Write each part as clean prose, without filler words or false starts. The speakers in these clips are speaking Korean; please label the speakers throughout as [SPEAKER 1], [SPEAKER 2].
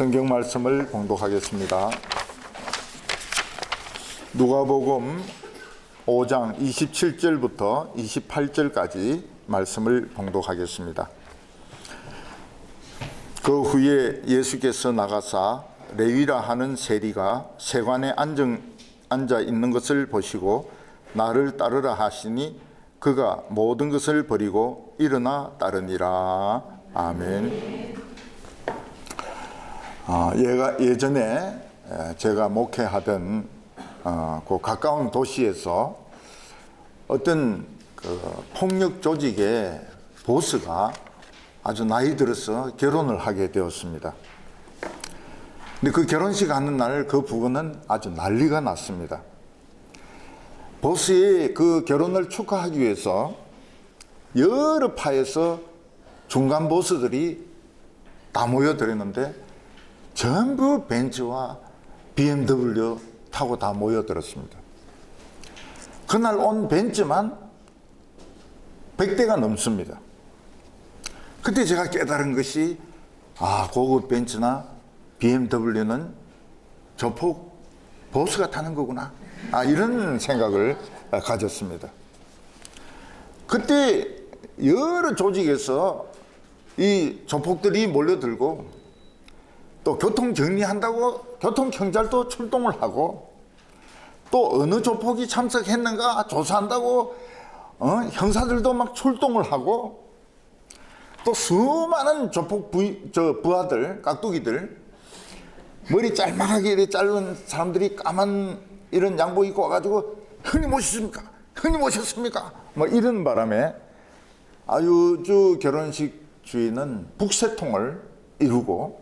[SPEAKER 1] 성경 말씀을 봉독하겠습니다. 누가복음 5장 27절부터 28절까지 말씀을 봉독하겠습니다. 그 후에 예수께서 나가사 레위라 하는 세리가 세관에 앉아 있는 것을 보시고 나를 따르라 하시니 그가 모든 것을 버리고 일어나 따르니라. 아멘. 예전에 제가 목회하던 그 가까운 도시에서 어떤 그 폭력 조직의 보스가 아주 나이 들어서 결혼을 하게 되었습니다. 근데 그 결혼식 하는 날 그 부근은 아주 난리가 났습니다. 보스의 그 결혼을 축하하기 위해서 여러 파에서 중간 보스들이 다 모여들었는데 전부 벤츠와 BMW 타고 다 모여들었습니다. 그날 온 벤츠만 100대가 넘습니다. 그때 제가 깨달은 것이 고급 벤츠나 BMW는 조폭 보스가 타는 거구나, 이런 생각을 가졌습니다. 그때 여러 조직에서 이 조폭들이 몰려들고 또 교통 정리한다고 교통 경찰도 출동을 하고 또 어느 조폭이 참석했는가 조사한다고 형사들도 막 출동을 하고 또 수많은 조폭 부하들, 깍두기들, 머리 짤막하게 이렇게 자른 사람들이 까만 이런 양복 입고 와가지고 형님 오셨습니까? 형님 오셨습니까? 뭐 이런 바람에 아주 결혼식 주인은 북새통을 이루고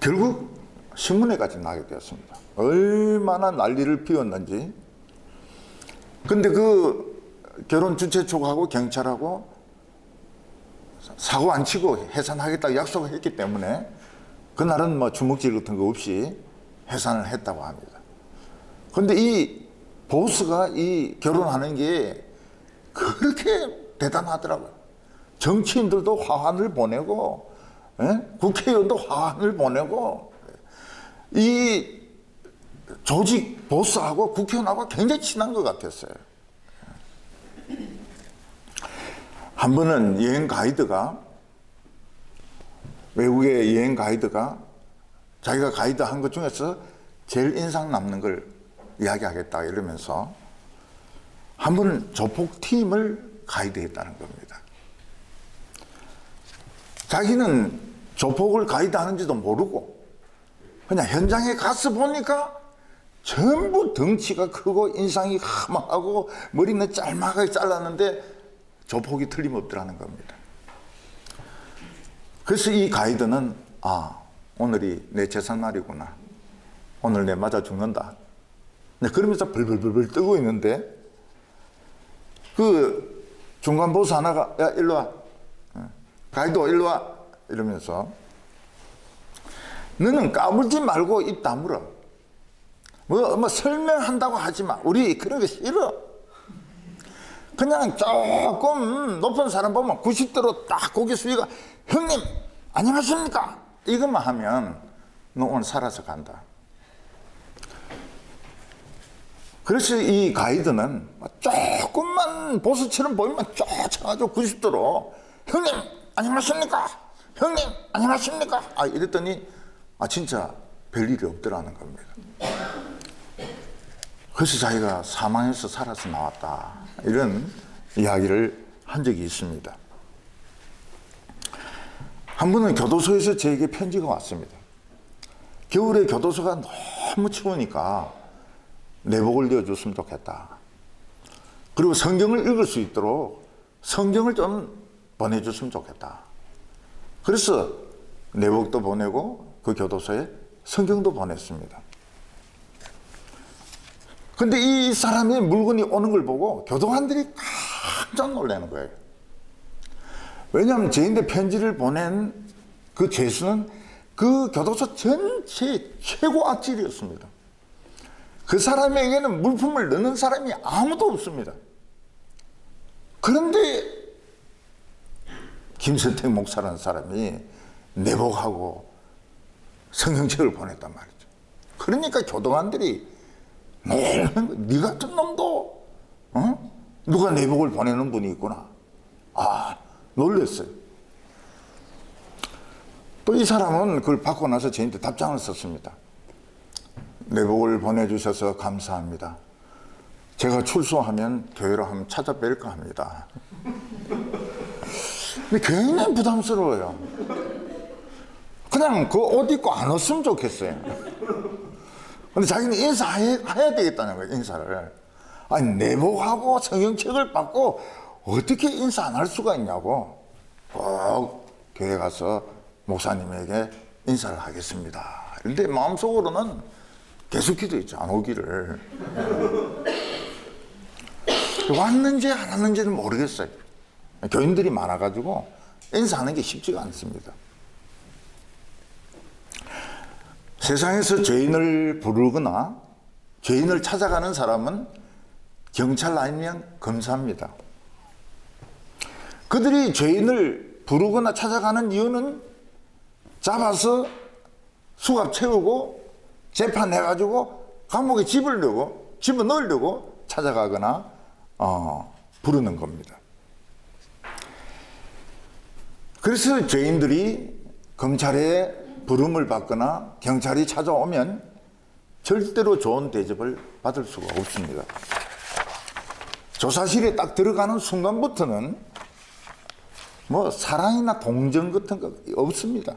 [SPEAKER 1] 결국 신문에까지 나게 되었습니다. 얼마나 난리를 피웠는지. 근데 그 결혼 주최 쪽하고 경찰하고 사고 안 치고 해산하겠다고 약속을 했기 때문에 그날은 뭐 주먹질 같은 거 없이 해산을 했다고 합니다. 근데 이 보스가 이 결혼하는 게 그렇게 대단하더라고요. 정치인들도 화환을 보내고 국회의원도 화환을 보내고 이 조직 보스하고 국회의원하고 굉장히 친한 것 같았어요. 한 번은 외국의 여행 가이드가 자기가 가이드 한 것 중에서 제일 인상 남는 걸 이야기하겠다 이러면서 한 번은 조폭팀을 가이드했다는 겁니다. 자기는 조폭을 가이드하는지도 모르고 그냥 현장에 가서 보니까 전부 덩치가 크고 인상이 험하고 머리는 짤막하게 잘랐는데 조폭이 틀림없더라는 겁니다. 그래서 이 가이드는 오늘이 내 제삿날이구나, 오늘 내 맞아 죽는다, 그러면서 벌벌벌 뜨고 있는데 그 중간 보스 하나가 야 일로 와, 가이드 일로 와 이러면서 너는 까불지 말고 입 다물어. 뭐 설명한다고 하지 마. 우리 그런 거 싫어. 그냥 조금 높은 사람 보면 90도로 딱 고개 숙이고 형님 안녕하십니까 이것만 하면 너 오늘 살아서 간다. 그래서 이 가이드는 조금만 보스처럼 보이면 쫓아가지고 90도로 형님 안녕하십니까, 형님 안녕하십니까, 이랬더니 진짜 별일이 없더라는 겁니다. 그래서 자기가 사망해서 살아서 나왔다, 이런 이야기를 한 적이 있습니다. 한 번은 교도소에서 저에게 편지가 왔습니다. 겨울에 교도소가 너무 추우니까 내복을 내어줬으면 좋겠다. 그리고 성경을 읽을 수 있도록 성경을 좀 보내줬으면 좋겠다. 그래서 내복도 보내고 그 교도소에 성경도 보냈습니다. 근데 이 사람의 물건이 오는 걸 보고 교도관들이 깜짝 놀라는 거예요. 왜냐하면 저희한테 편지를 보낸 그 죄수는 그 교도소 전체 최고 악질이었습니다. 그 사람에게는 물품을 넣는 사람이 아무도 없습니다. 그런데 김선택 목사라는 사람이 내복하고 성경책을 보냈단 말이죠. 그러니까 교도관들이 네 같은 놈도 누가 내복을 보내는 분이 있구나. 놀랬어요. 또 이 사람은 그걸 받고 나서 저한테 답장을 썼습니다. 내복을 보내주셔서 감사합니다. 제가 출소하면 교회로 한번 찾아뵐까 합니다. 근데 굉장히 부담스러워요. 그냥 그 옷 입고 안 왔으면 좋겠어요. 근데 자기는 인사해야 되겠다는 거예요, 인사를. 아니, 내복하고 성경책을 받고 어떻게 인사 안 할 수가 있냐고. 꼭 교회 가서 목사님에게 인사를 하겠습니다. 그런데 마음속으로는 계속 기도했죠, 안 오기를. 왔는지 안 왔는지는 모르겠어요. 교인들이 많아가지고 인사하는 게 쉽지가 않습니다. 세상에서 죄인을 부르거나 죄인을 찾아가는 사람은 경찰 아니면 검사입니다. 그들이 죄인을 부르거나 찾아가는 이유는 잡아서 수갑 채우고 재판해가지고 감옥에 집어넣으려고 찾아가거나 부르는 겁니다. 그래서 죄인들이 검찰의 부름을 받거나 경찰이 찾아오면 절대로 좋은 대접을 받을 수가 없습니다. 조사실에 딱 들어가는 순간부터는 뭐 사랑이나 동정 같은 거 없습니다.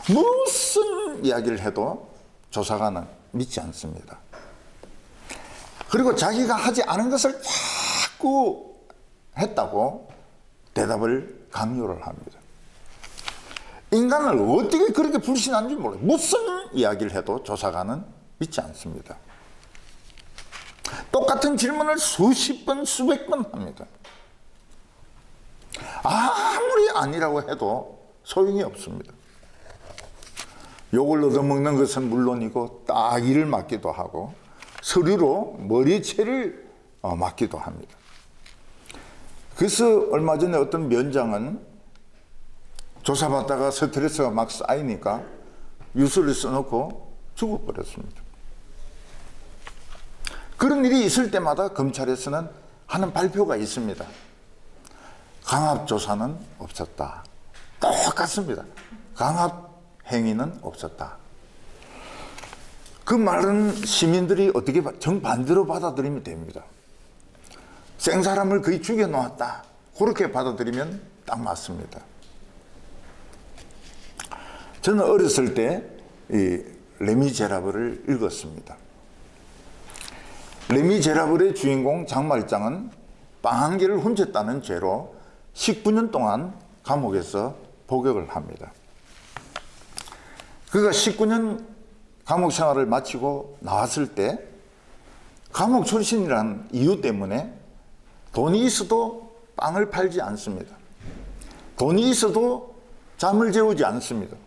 [SPEAKER 1] 무슨 이야기를 해도 조사관은 믿지 않습니다. 그리고 자기가 하지 않은 것을 자꾸 했다고 대답을 강요를 합니다. 인간을 어떻게 그렇게 불신하는지 몰라요. 무슨 이야기를 해도 조사관은 믿지 않습니다. 똑같은 질문을 수십 번, 수백 번 합니다. 아무리 아니라고 해도 소용이 없습니다. 욕을 얻어먹는 것은 물론이고 따기를 맞기도 하고 서류로 머리채를 맞기도 합니다. 그래서 얼마 전에 어떤 면장은 조사받다가 스트레스가 막 쌓이니까 유서를 써놓고 죽어버렸습니다. 그런 일이 있을 때마다 검찰에서는 하는 발표가 있습니다. 강압조사는 없었다. 똑같습니다. 강압행위는 없었다. 그 말은 시민들이 어떻게 정반대로 받아들이면 됩니다. 생사람을 거의 죽여놓았다. 그렇게 받아들이면 딱 맞습니다. 저는 어렸을 때 이 레미제라블을 읽었습니다. 레미제라블의 주인공 장말장은 빵 한 개를 훔쳤다는 죄로 19년 동안 감옥에서 복역을 합니다. 그가 19년 감옥 생활을 마치고 나왔을 때 감옥 출신이라는 이유 때문에 돈이 있어도 빵을 팔지 않습니다. 돈이 있어도 잠을 재우지 않습니다.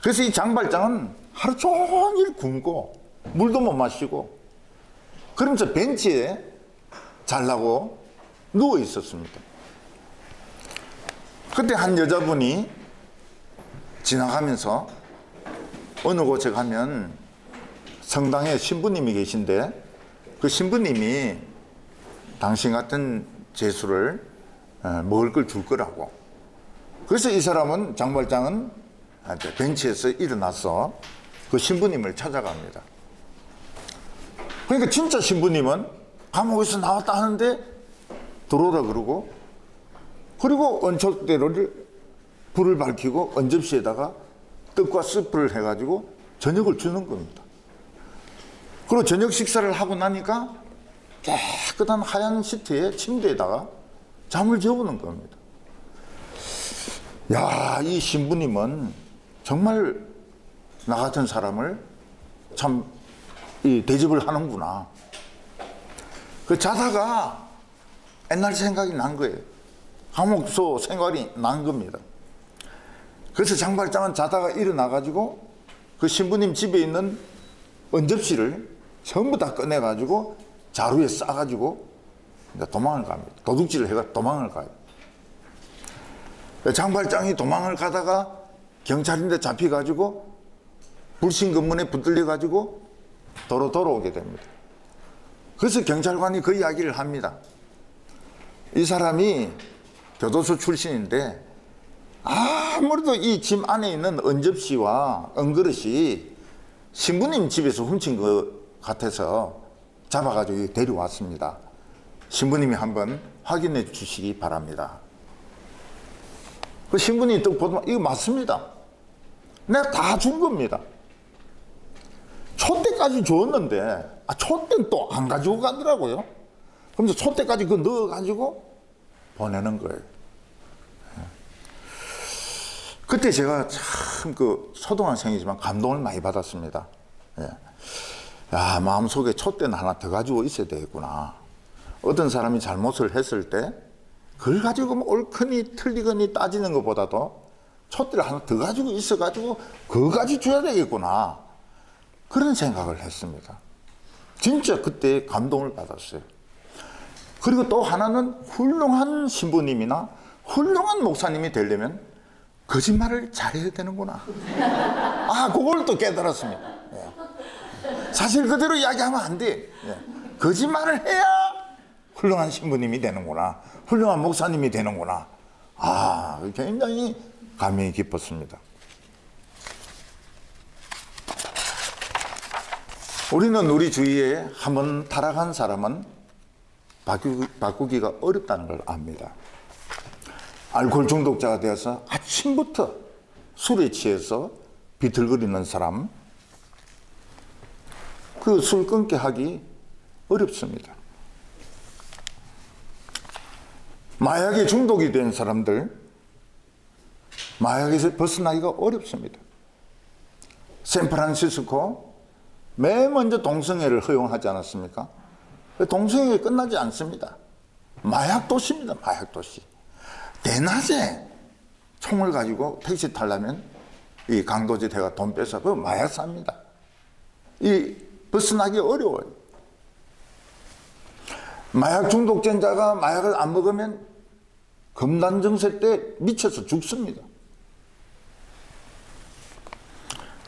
[SPEAKER 1] 그래서 이 장발장은 하루 종일 굶고 물도 못 마시고 그러면서 벤치에 잘라고 누워 있었습니다. 그때 한 여자분이 지나가면서 어느 곳에 가면 성당에 신부님이 계신데 그 신부님이 당신 같은 죄수를 먹을 걸 줄 거라고. 그래서 이 사람은 장발장은 벤치에서 일어나서 그 신부님을 찾아갑니다. 그러니까 진짜 신부님은 감옥에서 나왔다 하는데 들어오라 그러고 그리고 언촉대로를 불을 밝히고 언접시에다가 떡과 스프를 해가지고 저녁을 주는 겁니다. 그리고 저녁 식사를 하고 나니까 깨끗한 하얀 시트에 침대에다가 잠을 재우는 겁니다. 야, 이 신부님은 정말 나 같은 사람을 참 대접을 하는구나. 그 자다가 옛날 생각이 난 거예요. 감옥소 생활이 난 겁니다. 그래서 장발장은 자다가 일어나가지고 그 신부님 집에 있는 언접시를 전부 다 꺼내가지고 자루에 싸가지고 도망을 갑니다. 도둑질을 해가 도망을 가요. 장발장이 도망을 가다가 경찰인데 잡혀가지고 불신검문에 붙들려가지고 도로 돌아오게 됩니다. 그래서 경찰관이 그 이야기를 합니다. 이 사람이 교도소 출신인데 아무래도 이 짐 안에 있는 은접시와 은그릇이 신부님 집에서 훔친 것 같아서 잡아가지고 데려왔습니다. 신부님이 한번 확인해 주시기 바랍니다. 그 신부님이 또 보더만 이거 맞습니다. 내가 다 준 겁니다. 촛대까지 줬는데 촛대는 또 안 가지고 가더라고요. 그러면서 촛대까지 그 넣어가지고 보내는 거예요. 그때 제가 참 그 초등학생이지만 감동을 많이 받았습니다. 야, 마음속에 촛대는 하나 더 가지고 있어야 되겠구나. 어떤 사람이 잘못을 했을 때 그걸 가지고 뭐 옳거니 틀리거니 따지는 것보다도 촛대를 하나 더 가지고 있어가지고 그거 가지고 줘야 되겠구나. 그런 생각을 했습니다. 진짜 그때 감동을 받았어요. 그리고 또 하나는 훌륭한 신부님이나 훌륭한 목사님이 되려면 거짓말을 잘해야 되는구나. 그걸 또 깨달았습니다. 사실 그대로 이야기하면 안 돼. 거짓말을 해야 훌륭한 신부님이 되는구나. 훌륭한 목사님이 되는구나. 굉장히 감명이 깊었습니다. 우리는 우리 주위에 한번 타락한 사람은 바꾸기가 어렵다는 걸 압니다. 알코올 중독자가 되어서 아침부터 술에 취해서 비틀거리는 사람, 그 술 끊게 하기 어렵습니다. 마약에 중독이 된 사람들, 마약에서 벗어나기가 어렵습니다. 샌프란시스코 맨 먼저 동성애를 허용하지 않았습니까? 동성애가 끝나지 않습니다. 마약 도시입니다. 마약 도시. 대낮에 총을 가지고 택시 타려면 이 강도지대가 돈 빼서 그 마약 삽니다. 이 벗어나기 어려워요. 마약 중독자가 마약을 안 먹으면 금단정세 때 미쳐서 죽습니다.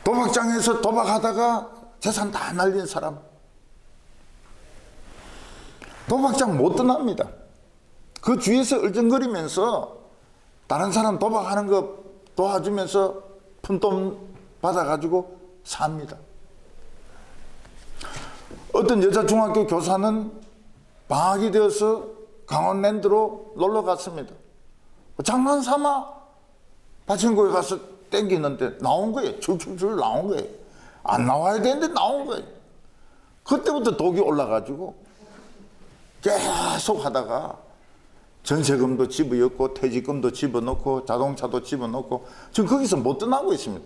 [SPEAKER 1] 도박장에서 도박하다가 재산 다 날린 사람, 도박장 못 떠납니다. 그 주위에서 얼쩡거리면서 다른 사람 도박하는 거 도와주면서 푼돈 받아가지고 삽니다. 어떤 여자 중학교 교사는 방학이 되어서 강원랜드로 놀러 갔습니다. 장난삼아 파친코에 가서 땡기는데 나온 거예요. 줄줄줄 나온 거예요. 안 나와야 되는데 나온 거예요. 그때부터 독이 올라가지고 계속 하다가 전세금도 집어넣고 퇴직금도 집어넣고 자동차도 집어넣고 지금 거기서 못 떠나고 있습니다.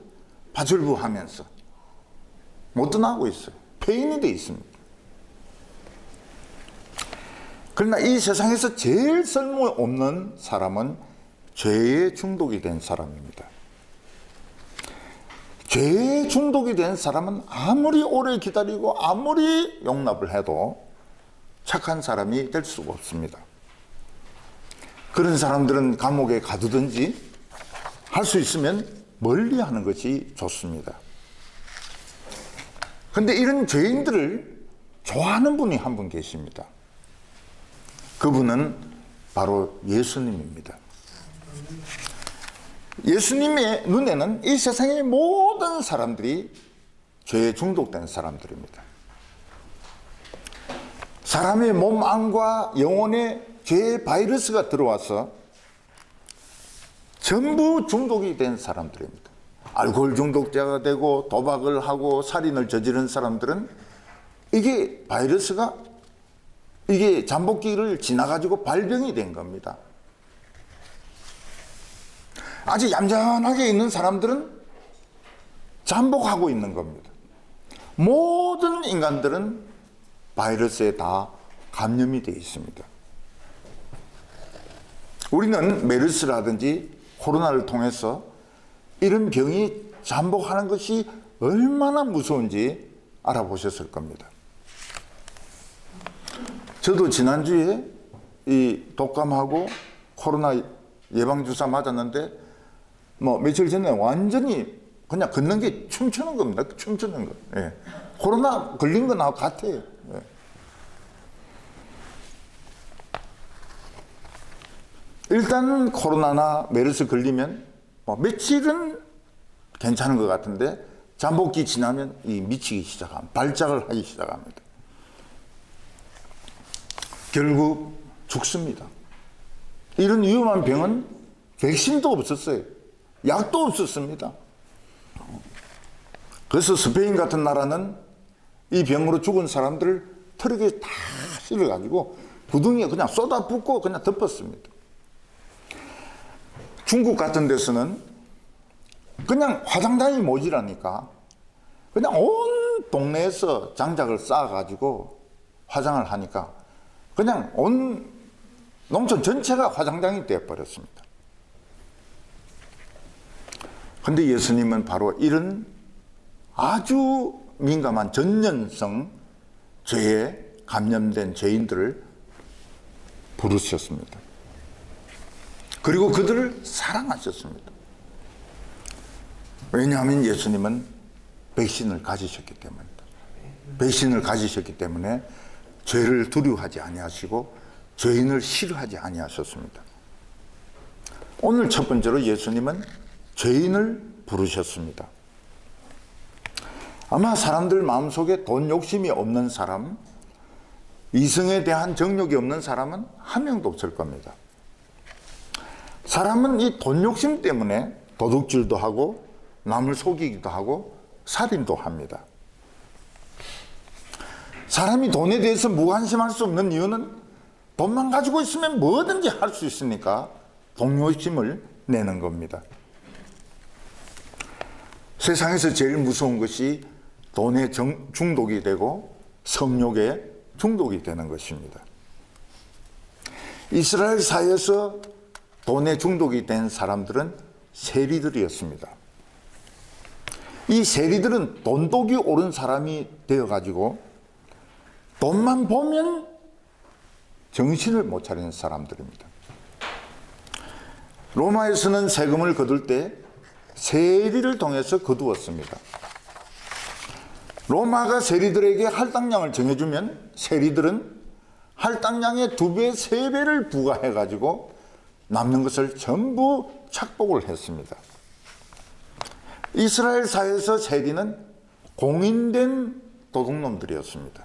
[SPEAKER 1] 파출부 하면서 못 떠나고 있어요. 폐인이 돼 있습니다. 그러나 이 세상에서 제일 쓸모없는 사람은 죄에 중독이 된 사람입니다. 죄에 중독이 된 사람은 아무리 오래 기다리고 아무리 용납을 해도 착한 사람이 될 수가 없습니다. 그런 사람들은 감옥에 가두든지 할 수 있으면 멀리 하는 것이 좋습니다. 그런데 이런 죄인들을 좋아하는 분이 한 분 계십니다. 그분은 바로 예수님입니다. 예수님의 눈에는 이 세상의 모든 사람들이 죄에 중독된 사람들입니다. 사람의 몸 안과 영혼에 죄의 바이러스가 들어와서 전부 중독이 된 사람들입니다. 알코올 중독자가 되고 도박을 하고 살인을 저지른 사람들은 이게 바이러스가 이게 잠복기를 지나가지고 발병이 된 겁니다. 아주 얌전하게 있는 사람들은 잠복하고 있는 겁니다. 모든 인간들은 바이러스에 다 감염이 되어 있습니다. 우리는 메르스라든지 코로나를 통해서 이런 병이 잠복하는 것이 얼마나 무서운지 알아보셨을 겁니다. 저도 지난주에 이 독감하고 코로나 예방주사 맞았는데 뭐 며칠 전에 완전히 그냥 걷는 게 춤추는 겁니다. 춤추는 거. 예. 코로나 걸린 거나 같아요. 예. 일단 코로나나 메르스 걸리면 뭐 며칠은 괜찮은 것 같은데 잠복기 지나면 이 미치기 시작합니다. 발작을 하기 시작합니다. 결국 죽습니다. 이런 위험한 병은 백신도 없었어요. 약도 없었습니다. 그래서 스페인 같은 나라는 이 병으로 죽은 사람들을 트럭에 다 실어가지고 구덩이에 그냥 쏟아붓고 그냥 덮었습니다. 중국 같은 데서는 그냥 화장단이 모자라니까 그냥 온 동네에서 장작을 쌓아가지고 화장을 하니까 그냥 온 농촌 전체가 화장장이 되어버렸습니다. 근데 예수님은 바로 이런 아주 민감한 전염성 죄에 감염된 죄인들을 부르셨습니다. 그리고 그들을 사랑하셨습니다. 왜냐하면 예수님은 백신을 가지셨기 때문입니다. 백신을 가지셨기 때문에 죄를 두려워하지 아니하시고 죄인을 싫어하지 아니하셨습니다. 오늘 첫 번째로 예수님은 죄인을 부르셨습니다. 아마 사람들 마음속에 돈 욕심이 없는 사람, 이성에 대한 정욕이 없는 사람은 한 명도 없을 겁니다. 사람은 이 돈 욕심 때문에 도둑질도 하고 남을 속이기도 하고 살인도 합니다. 사람이 돈에 대해서 무관심할 수 없는 이유는 돈만 가지고 있으면 뭐든지 할 수 있으니까 돈 욕심을 내는 겁니다. 세상에서 제일 무서운 것이 돈에 중독이 되고 성욕에 중독이 되는 것입니다. 이스라엘 사회에서 돈에 중독이 된 사람들은 세리들이었습니다. 이 세리들은 돈독이 오른 사람이 되어가지고 돈만 보면 정신을 못 차리는 사람들입니다. 로마에서는 세금을 거둘 때 세리를 통해서 거두었습니다. 로마가 세리들에게 할당량을 정해주면 세리들은 할당량의 2배, 3배를 부과해가지고 남는 것을 전부 착복을 했습니다. 이스라엘 사회에서 세리는 공인된 도둑놈들이었습니다.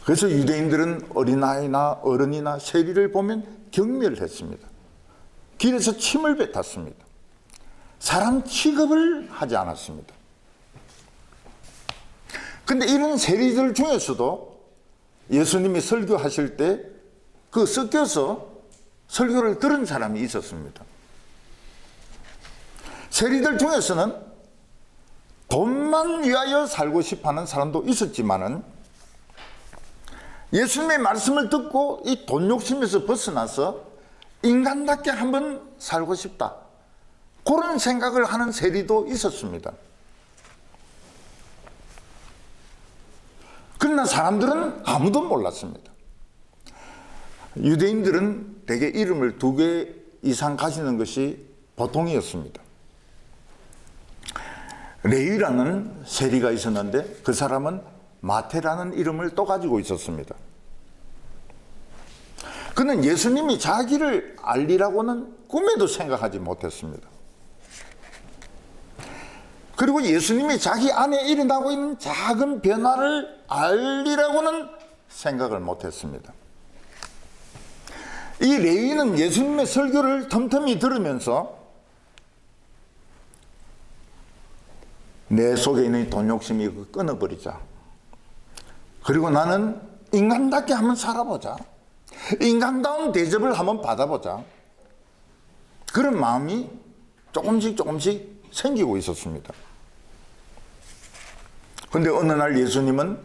[SPEAKER 1] 그래서 유대인들은 어린아이나 어른이나 세리를 보면 경멸했습니다. 길에서 침을 뱉었습니다. 사람 취급을 하지 않았습니다. 근데 이런 세리들 중에서도 예수님이 설교하실 때 그 섞여서 설교를 들은 사람이 있었습니다. 세리들 중에서는 돈만 위하여 살고 싶어하는 사람도 있었지만은 예수님의 말씀을 듣고 이 돈 욕심에서 벗어나서 인간답게 한번 살고 싶다, 그런 생각을 하는 세리도 있었습니다. 그러나 사람들은 아무도 몰랐습니다. 유대인들은 대개 이름을 2개 이상 가지는 것이 보통이었습니다. 레위라는 세리가 있었는데 그 사람은 마태라는 이름을 또 가지고 있었습니다. 그는 예수님이 자기를 알리라고는 꿈에도 생각하지 못했습니다. 그리고 예수님이 자기 안에 일어나고 있는 작은 변화를 알리라고는 생각을 못했습니다. 이 레위는 예수님의 설교를 틈틈이 들으면서 내 속에 있는 돈 욕심이 끊어버리자. 그리고 나는 인간답게 한번 살아보자. 인간다운 대접을 한번 받아보자. 그런 마음이 조금씩 생기고 있었습니다. 그런데 어느 날 예수님은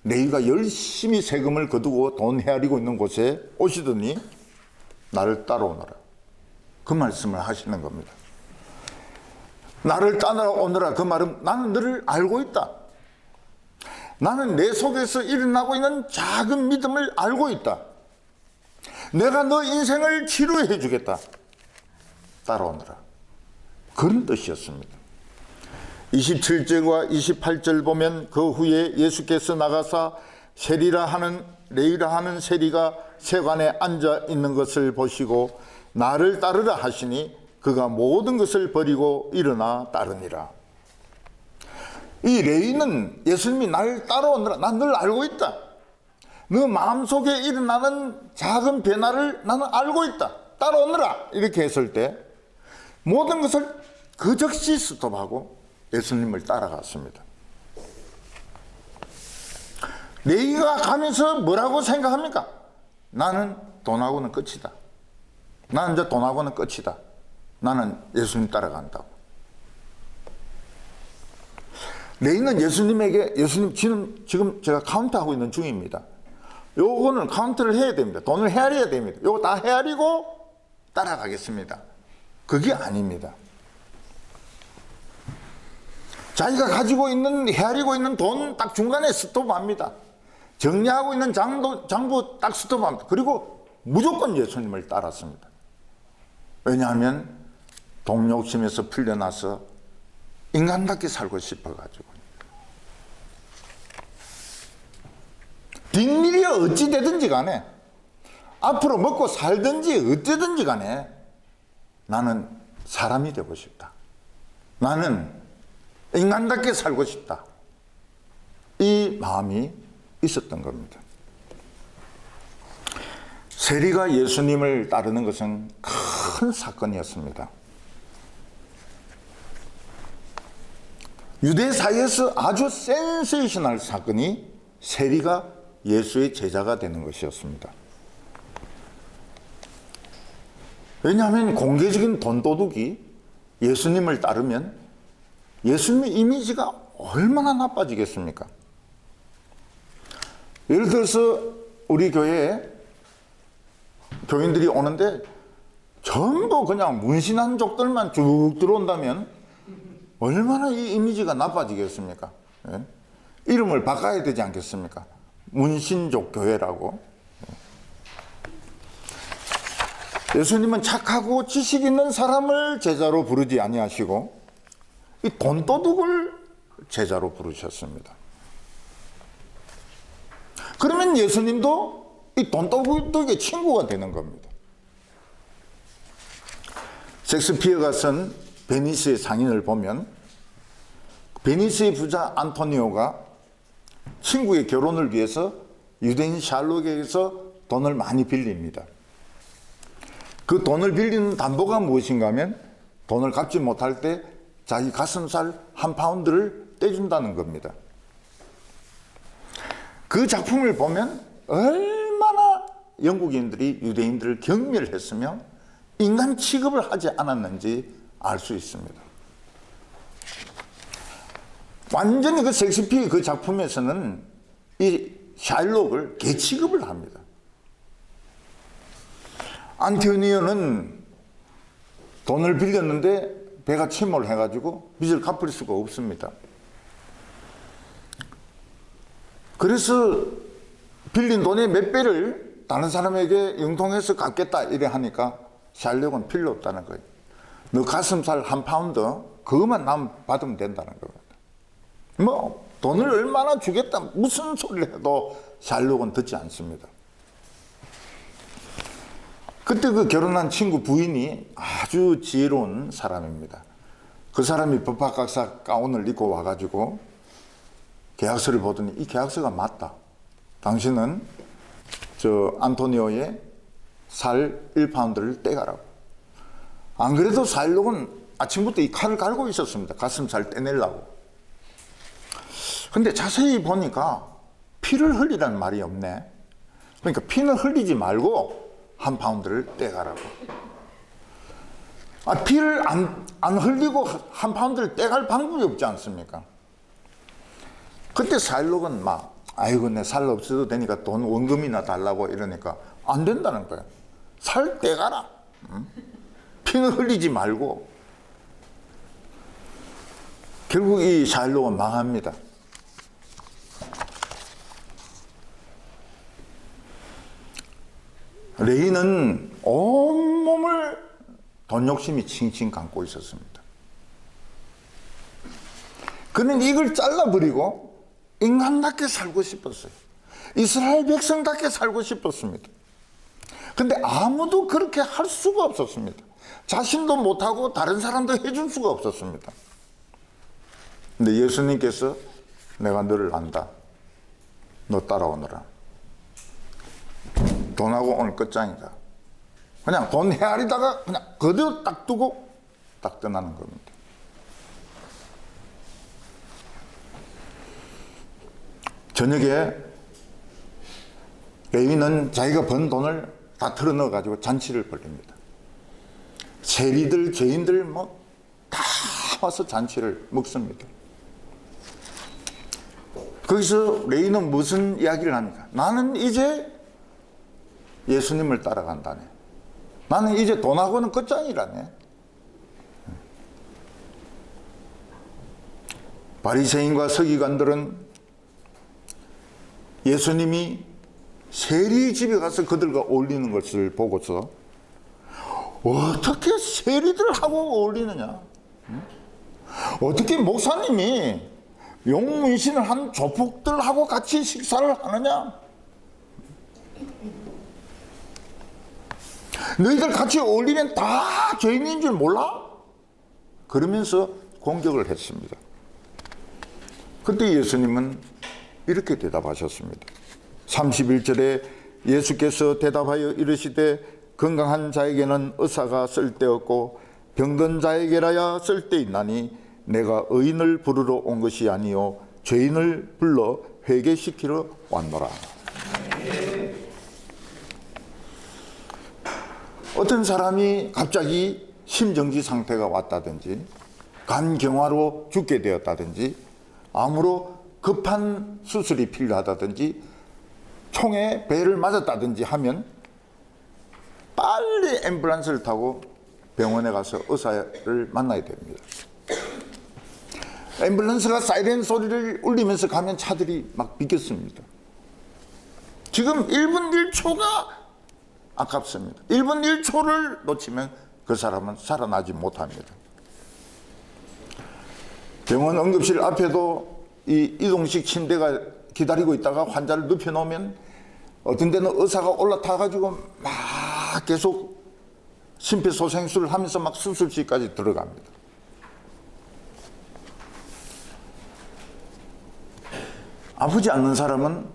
[SPEAKER 1] 레위가 열심히 세금을 거두고 돈 헤아리고 있는 곳에 오시더니 나를 따라오너라, 그 말씀을 하시는 겁니다. 나를 따라오너라, 그 말은 나는 너를 알고 있다. 나는 내 속에서 일어나고 있는 작은 믿음을 알고 있다. 내가 너 인생을 치료해 주겠다. 따라오너라. 그런 뜻이었습니다. 27절과 28절 보면 그 후에 예수께서 나가사 레이라 하는 세리가 세관에 앉아 있는 것을 보시고 나를 따르라 하시니 그가 모든 것을 버리고 일어나 따르니라. 이 레이는 예수님이 나를 따라오느라 난 널 알고 있다. 너 마음속에 일어나는 작은 변화를 나는 알고 있다. 따라오느라 이렇게 했을 때 모든 것을 그 즉시 스톱하고 예수님을 따라갔습니다. 레이가 가면서 뭐라고 생각합니까? 나는 돈하고는 끝이다. 나는 이제 돈하고는 끝이다. 나는 예수님 따라간다고. 레이는 예수님에게 예수님 지금 제가 카운트하고 있는 중입니다. 요거는 카운트를 해야 됩니다. 돈을 헤아려야 됩니다. 요거 다 헤아리고 따라가겠습니다. 그게 아닙니다. 자기가 가지고 있는 헤아리고 있는 돈 딱 중간에 스톱합니다. 정리하고 있는 장부 딱 스톱합니다. 그리고 무조건 예수님을 따랐습니다. 왜냐하면 돈 욕심에서 풀려나서 인간답게 살고 싶어가지고. 뒷일이 어찌 되든지 간에 앞으로 먹고 살든지 어찌든지 간에 나는 사람이 되고 싶다. 나는 인간답게 살고 싶다. 이 마음이 있었던 겁니다. 세리가 예수님을 따르는 것은 큰 사건이었습니다. 유대 사회에서 아주 센세이셔널 사건이 세리가 예수의 제자가 되는 것이었습니다. 왜냐하면 공개적인 돈도둑이 예수님을 따르면 예수님의 이미지가 얼마나 나빠지겠습니까? 예를 들어서 우리 교회에 교인들이 오는데 전부 그냥 문신한 족들만 쭉 들어온다면 얼마나 이 이미지가 나빠지겠습니까? 예? 이름을 바꿔야 되지 않겠습니까? 문신족 교회라고. 예수님은 착하고 지식 있는 사람을 제자로 부르지 아니하시고 이 돈도둑을 제자로 부르셨습니다. 그러면 예수님도 이 돈도둑의 친구가 되는 겁니다. 셰익스피어가 쓴 베니스의 상인을 보면 베니스의 부자 안토니오가 친구의 결혼을 위해서 유대인 샬록에게서 돈을 많이 빌립니다. 그 돈을 빌리는 담보가 무엇인가 하면 돈을 갚지 못할 때 자기 가슴살 한 파운드를 떼준다는 겁니다. 그 작품을 보면 얼마나 영국인들이 유대인들을 경멸했으며 인간 취급을 하지 않았는지 알 수 있습니다. 완전히 그 셰익스피어의 그 작품에서는 이 샬록을 개 취급을 합니다. 안토니오는 돈을 빌렸는데 배가 침몰해가지고 빚을 갚을 수가 없습니다. 그래서 빌린 돈의 몇 배를 다른 사람에게 융통해서 갚겠다 이래 하니까 샬록은 필요 없다는 거예요. 너 가슴살 한 파운드 그것만 남 받으면 된다는 겁니다. 뭐 돈을 얼마나 주겠다 무슨 소리를 해도 샬록은 듣지 않습니다. 그때 그 결혼한 친구 부인이 아주 지혜로운 사람입니다. 그 사람이 법학학사 가운을 입고 와가지고 계약서를 보더니 이 계약서가 맞다. 당신은 저 안토니오의 살 1파운드를 떼가라고. 안 그래도 샬록은 아침부터 이 칼을 갈고 있었습니다. 가슴살 떼내려고. 근데 자세히 보니까 피를 흘리라는 말이 없네. 그러니까 피는 흘리지 말고 한 파운드를 떼가라고. 피를 안 흘리고 한 파운드를 떼갈 방법이 없지 않습니까? 그때 샬록은 막 아이고 내 살 없어도 되니까 돈 원금이나 달라고 이러니까 안 된다는 거예요. 살 떼가라. 응? 피는 흘리지 말고. 결국 이 샬록은 망합니다. 레이는 온몸을 돈 욕심이 칭칭 감고 있었습니다. 그는 이걸 잘라버리고 인간답게 살고 싶었어요. 이스라엘 백성답게 살고 싶었습니다. 근데 아무도 그렇게 할 수가 없었습니다. 자신도 못하고 다른 사람도 해줄 수가 없었습니다. 근데 예수님께서 내가 너를 안다. 너 따라오너라. 돈하고 오늘 끝장이다. 그냥 돈 헤아리다가 그냥 그대로 딱 두고 딱 떠나는 겁니다. 저녁에 레위는 자기가 번 돈을 다 털어넣어 가지고 잔치를 벌립니다. 세리들, 죄인들 뭐 다 와서 잔치를 먹습니다. 거기서 레위는 무슨 이야기를 합니까? 나는 이제 예수님을 따라간다네. 나는 이제 돈하고는 끝장이라네. 바리새인과 서기관들은 예수님이 세리 집에 가서 그들과 어울리는 것을 보고서 어떻게 세리들하고 어울리느냐? 어떻게 목사님이 용문신을 한 조폭들하고 같이 식사를 하느냐? 너희들 같이 어울리면 다 죄인인 줄 몰라? 그러면서 공격을 했습니다. 그때 예수님은 이렇게 대답하셨습니다. 31절에 예수께서 대답하여 이르시되 건강한 자에게는 의사가 쓸데없고 병든 자에게라야 쓸데있나니 내가 의인을 부르러 온 것이 아니요 죄인을 불러 회개시키러 왔노라. 어떤 사람이 갑자기 심정지 상태가 왔다든지 간경화로 죽게 되었다든지 암으로 급한 수술이 필요하다든지 총에 배를 맞았다든지 하면 빨리 앰뷸런스를 타고 병원에 가서 의사를 만나야 됩니다. 앰뷸런스가 사이렌 소리를 울리면서 가면 차들이 막 비켰습니다. 지금 1분 1초가 아깝습니다. 1분 1초를 놓치면 그 사람은 살아나지 못합니다. 병원 응급실 앞에도 이 이동식 침대가 기다리고 있다가 환자를 눕혀놓으면 어떤 데는 의사가 올라타가지고 막 계속 심폐소생술을 하면서 막 수술실까지 들어갑니다. 아프지 않는 사람은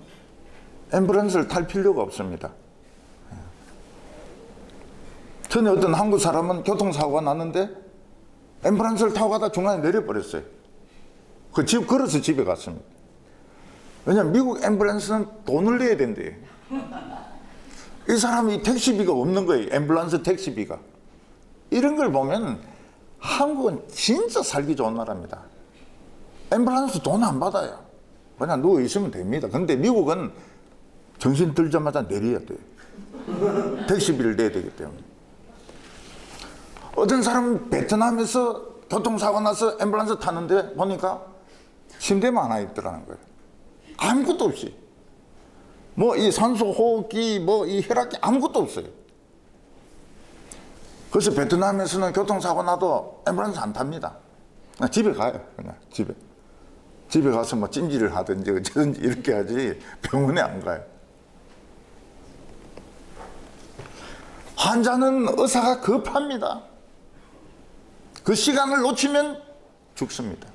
[SPEAKER 1] 앰뷸런스를 탈 필요가 없습니다. 전에 어떤 한국 사람은 교통사고가 났는데 앰뷸런스를 타고 가다 중간에 내려버렸어요. 걸어서 집에 갔습니다. 왜냐하면 미국 앰뷸런스는 돈을 내야 된대요. 이 사람이 택시비가 없는 거예요. 앰뷸런스 택시비가. 이런 걸 보면 한국은 진짜 살기 좋은 나라입니다. 앰뷸런스 돈 안 받아요. 그냥 누워 있으면 됩니다. 근데 미국은 정신 들자마자 내려야 돼요. 택시비를 내야 되기 때문에. 어떤 사람은 베트남에서 교통사고 나서 앰뷸런스 타는데 보니까 침대만 하나 있더라는 거예요. 아무것도 없이. 뭐 이 산소 호흡기, 뭐 이 혈압기 아무것도 없어요. 그래서 베트남에서는 교통사고 나도 앰뷸런스 안 탑니다. 그냥 집에 가요. 그냥 집에 가서 뭐 찜질을 하든지 어쩌든지 이렇게 하지 병원에 안 가요. 환자는 의사가 급합니다. 그 시간을 놓치면 죽습니다.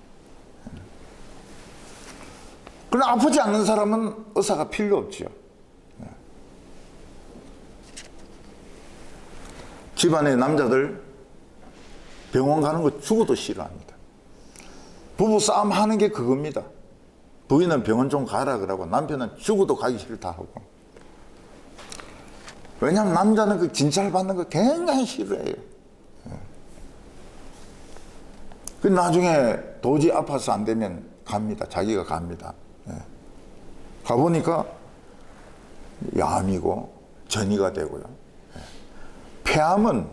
[SPEAKER 1] 그러나 아프지 않는 사람은 의사가 필요 없지요. 집안의 남자들 병원 가는 거 죽어도 싫어합니다. 부부 싸움 하는 게 그겁니다. 부인은 병원 좀 가라 그러고 남편은 죽어도 가기 싫다 하고. 왜냐하면 남자는 그 진찰 받는 거 굉장히 싫어해요. 그 나중에 도저히 아파서 안 되면 갑니다. 자기가 갑니다. 가보니까 암이고 전이가 되고요. 폐암은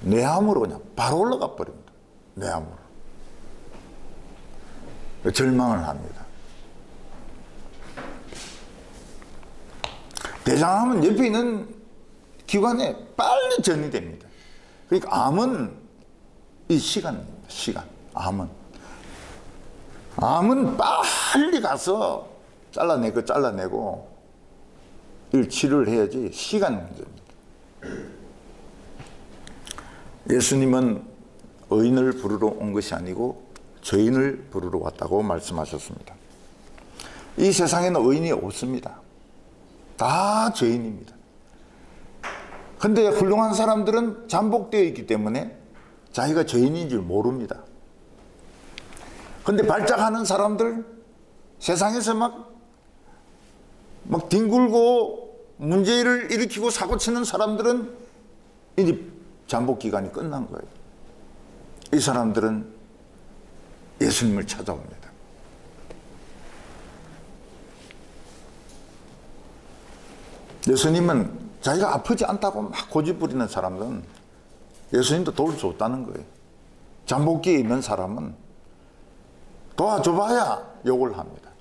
[SPEAKER 1] 뇌암으로 그냥 바로 올라가 버립니다. 뇌암으로. 절망을 합니다. 대장암은 옆에 있는 기관에 빨리 전이 됩니다. 그러니까 암은 이 시간입니다. 시간. 암은 빨리 가서 잘라내고 이 치료를 해야지 시간 문제입니다. 예수님은 의인을 부르러 온 것이 아니고 죄인을 부르러 왔다고 말씀하셨습니다. 이 세상에는 의인이 없습니다. 다 죄인입니다. 근데 훌륭한 사람들은 잠복되어 있기 때문에 자기가 죄인인 줄 모릅니다. 근데 발작하는 사람들, 세상에서 막 뒹굴고 문제를 일으키고 사고치는 사람들은 이제 잠복 기간이 끝난 거예요. 이 사람들은 예수님을 찾아옵니다. 예수님은 자기가 아프지 않다고 막 고집부리는 사람들은 예수님도 도울 수 없다는 거예요. 잠복기에 있는 사람은 도와줘봐야 욕을 합니다.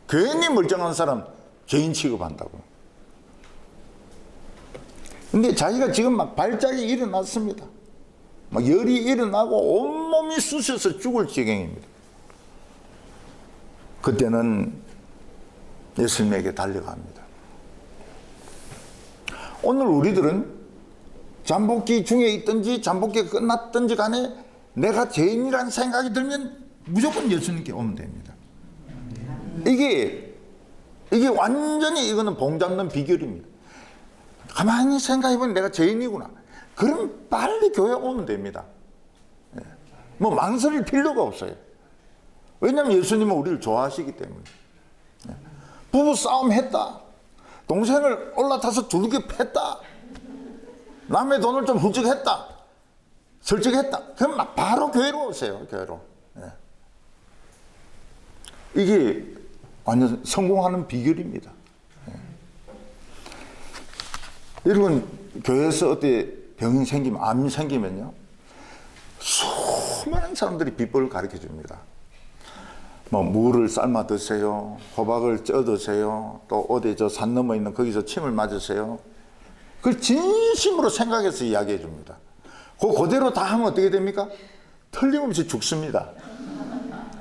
[SPEAKER 1] 괜히 멀쩡한 사람 죄인 취급한다고. 근데 자기가 지금 막 발작이 일어났습니다. 막 열이 일어나고 온몸이 쑤셔서 죽을 지경입니다. 그때는 예수님에게 달려갑니다. 오늘 우리들은 잠복기 중에 있든지 잠복기가 끝났든지 간에 내가 죄인이라는 생각이 들면 무조건 예수님께 오면 됩니다. 이게 완전히 이거는 봉 잡는 비결입니다. 가만히 생각해보면 내가 죄인이구나. 그럼 빨리 교회 오면 됩니다. 뭐 망설일 필요가 없어요. 왜냐하면 예수님은 우리를 좋아하시기 때문에. 부부 싸움 했다. 동생을 올라타서 두들겨 팼다. 남의 돈을 좀 훌쩍했다. 설득했다. 그럼 막 바로 교회로 오세요. 교회로. 이게 완전 성공하는 비결입니다. 여러분 교회에서 어때 병이 생기면, 암이 생기면요, 수많은 사람들이 비법을 가르쳐 줍니다. 뭐 물을 삶아 드세요, 호박을 쪄 드세요, 또 어디 저 산 넘어 있는 거기서 침을 맞으세요. 그걸 진심으로 생각해서 이야기해 줍니다. 그대로 다 하면 어떻게 됩니까? 틀림없이 죽습니다.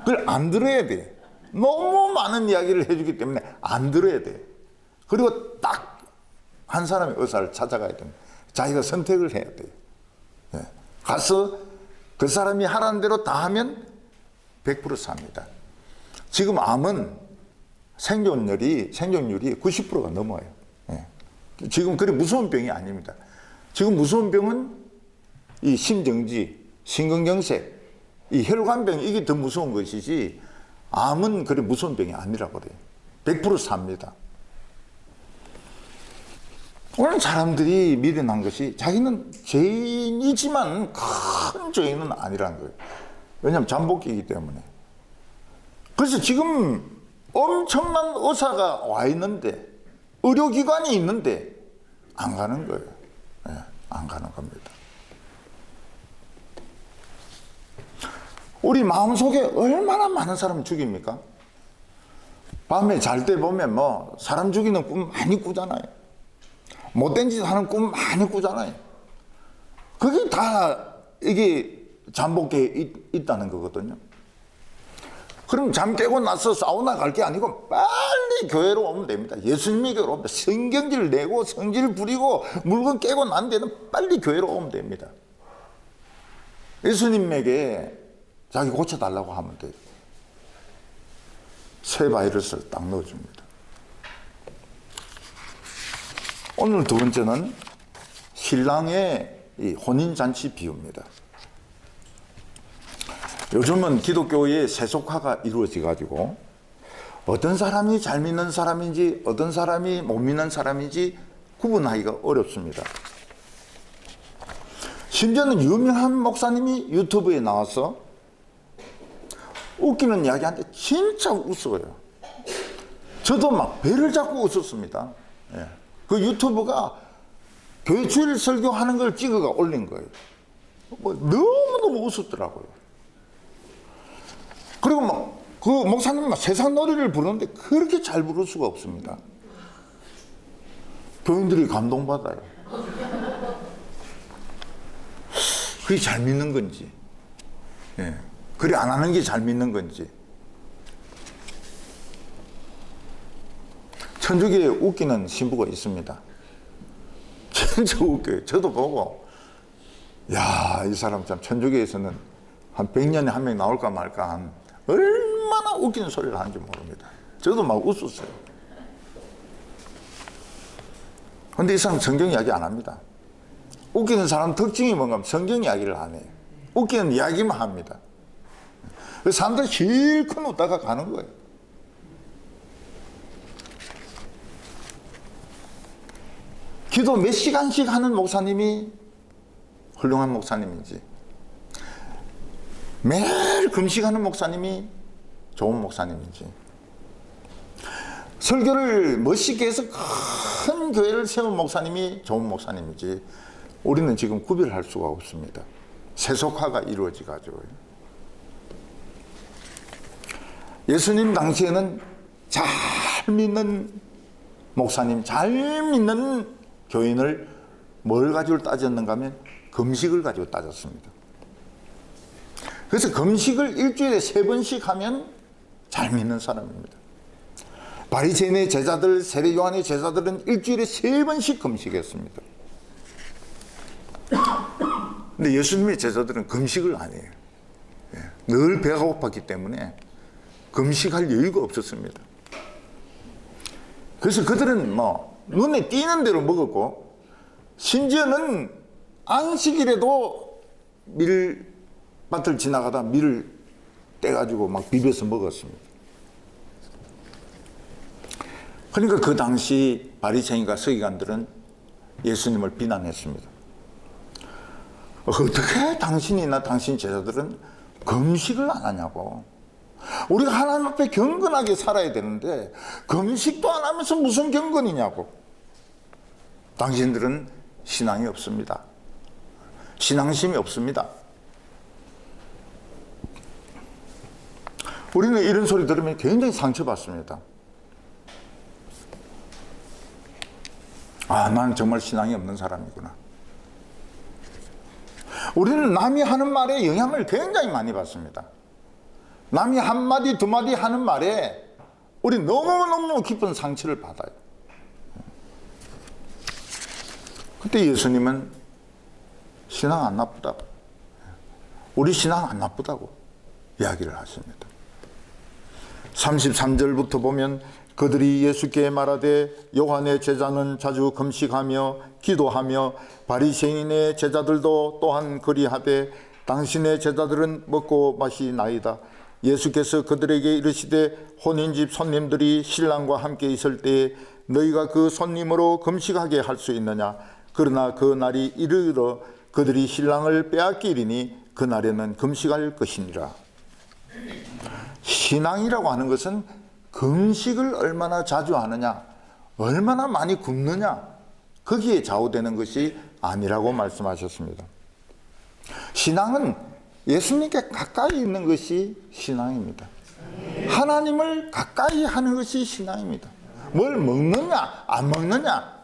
[SPEAKER 1] 그걸 안 들어야 돼. 너무 많은 이야기를 해주기 때문에 안 들어야 돼. 그리고 딱 한 사람의 의사를 찾아가야 됩니다. 자기가 선택을 해야 돼요. 가서 그 사람이 하라는 대로 다 하면 100% 삽니다. 지금 암은 생존율이 90%가 넘어요. 지금 그리 무서운 병이 아닙니다. 지금 무서운 병은 이 심정지, 심근경색, 이 혈관병, 이게 더 무서운 것이지 암은 그리 무서운 병이 아니라고 그래요. 100% 삽니다. 오늘 사람들이 미련한 것이 자기는 죄인이지만 큰 죄인은 아니라는 거예요. 왜냐하면 잠복기이기 때문에. 그래서 지금 엄청난 의사가 와 있는데, 의료기관이 있는데 안 가는 거예요. 안 가는 겁니다. 우리 마음속에 얼마나 많은 사람을 죽입니까? 밤에 잘 때 보면 뭐 사람 죽이는 꿈 많이 꾸잖아요. 못된 짓 하는 꿈 많이 꾸잖아요. 그게 다 이게 잠복기에 있다는 거거든요. 그럼 잠 깨고 나서 사우나 갈 게 아니고 빨리 교회로 오면 됩니다. 예수님에게로 오면 성경질 내고 성질 부리고 물건 깨고 난 데는 빨리 교회로 오면 됩니다. 예수님에게 자기 고쳐달라고 하면 돼요. 새 바이러스를 딱 넣어줍니다. 오늘 두 번째는 신랑의 이 혼인잔치 비유입니다. 요즘은 기독교의 세속화가 이루어져 가지고 어떤 사람이 잘 믿는 사람인지 어떤 사람이 못 믿는 사람인지 구분하기가 어렵습니다. 심지어는 유명한 목사님이 유튜브에 나와서 웃기는 이야기하는데 진짜 웃어요. 저도 막 배를 잡고 웃었습니다. 그 유튜브가 교회 주일 설교하는 걸 찍어가 올린 거예요. 뭐 너무너무 웃었더라고요. 그리고 막 그 목사님이 막 세상 노래를 부르는데 그렇게 잘 부를 수가 없습니다. 교인들이 감동받아요. 그게 잘 믿는 건지, 그래 안 하는 게 잘 믿는 건지. 천주교에 웃기는 신부가 있습니다. 진짜 웃겨요. 저도 보고, 야, 이 사람 참 천주교에서는 한 100년에 한 명 나올까 말까 한 얼마나 웃기는 소리를 하는지 모릅니다. 저도 막 웃었어요. 근데 이 사람 성경 이야기 안 합니다. 웃기는 사람 특징이 뭔가 하면 성경 이야기를 안 해요. 웃기는 이야기만 합니다. 그래서 사람들이 실컷 웃다가 가는 거예요. 기도 몇 시간씩 하는 목사님이 훌륭한 목사님인지, 매일 금식하는 목사님이 좋은 목사님인지, 설교를 멋있게 해서 큰 교회를 세운 목사님이 좋은 목사님인지 우리는 지금 구별할 수가 없습니다. 세속화가 이루어져가지고요. 예수님 당시에는 잘 믿는 목사님, 잘 믿는 교인을 뭘 가지고 따졌는가 하면 금식을 가지고 따졌습니다. 그래서 금식을 일주일에 3번씩 하면 잘 믿는 사람입니다. 바리새인의 제자들, 세례 요한의 제자들은 일주일에 3번씩 금식했습니다. 근데 예수님의 제자들은 금식을 안 해요. 늘 배가 고팠기 때문에 금식할 여유가 없었습니다. 그래서 그들은 뭐 눈에 띄는 대로 먹었고, 심지어는 안식일에도 밀밭을 지나가다 밀을 떼가지고 막 비벼서 먹었습니다. 그러니까 그 당시 바리새인과 서기관들은 예수님을 비난했습니다. 어떻게 당신이나 당신 제자들은 금식을 안 하냐고. 우리가 하나님 앞에 경건하게 살아야 되는데 금식도 안 하면서 무슨 경건이냐고. 당신들은 신앙이 없습니다. 신앙심이 없습니다. 우리는 이런 소리 들으면 굉장히 상처받습니다. 아, 난 정말 신앙이 없는 사람이구나. 우리는 남이 하는 말에 영향을 굉장히 많이 받습니다. 남이 한마디 두마디 하는 말에 우리 너무너무 깊은 상처를 받아요. 그때 예수님은 신앙 안 나쁘다고, 우리 신앙 안 나쁘다고 이야기를 하십니다. 33절부터 보면 그들이 예수께 말하되 요한의 제자는 자주 금식하며 기도하며 바리새인의 제자들도 또한 그리하되 당신의 제자들은 먹고 마시나이다. 예수께서 그들에게 이르시되 혼인집 손님들이 신랑과 함께 있을 때에 너희가 그 손님으로 금식하게 할 수 있느냐. 그러나 그 날이 이르러 그들이 신랑을 빼앗기리니 그 날에는 금식할 것이니라. 신앙이라고 하는 것은 금식을 얼마나 자주 하느냐, 얼마나 많이 굶느냐, 거기에 좌우되는 것이 아니라고 말씀하셨습니다. 신앙은 예수님께 가까이 있는 것이 신앙입니다. 하나님을 가까이 하는 것이 신앙입니다. 뭘 먹느냐 안 먹느냐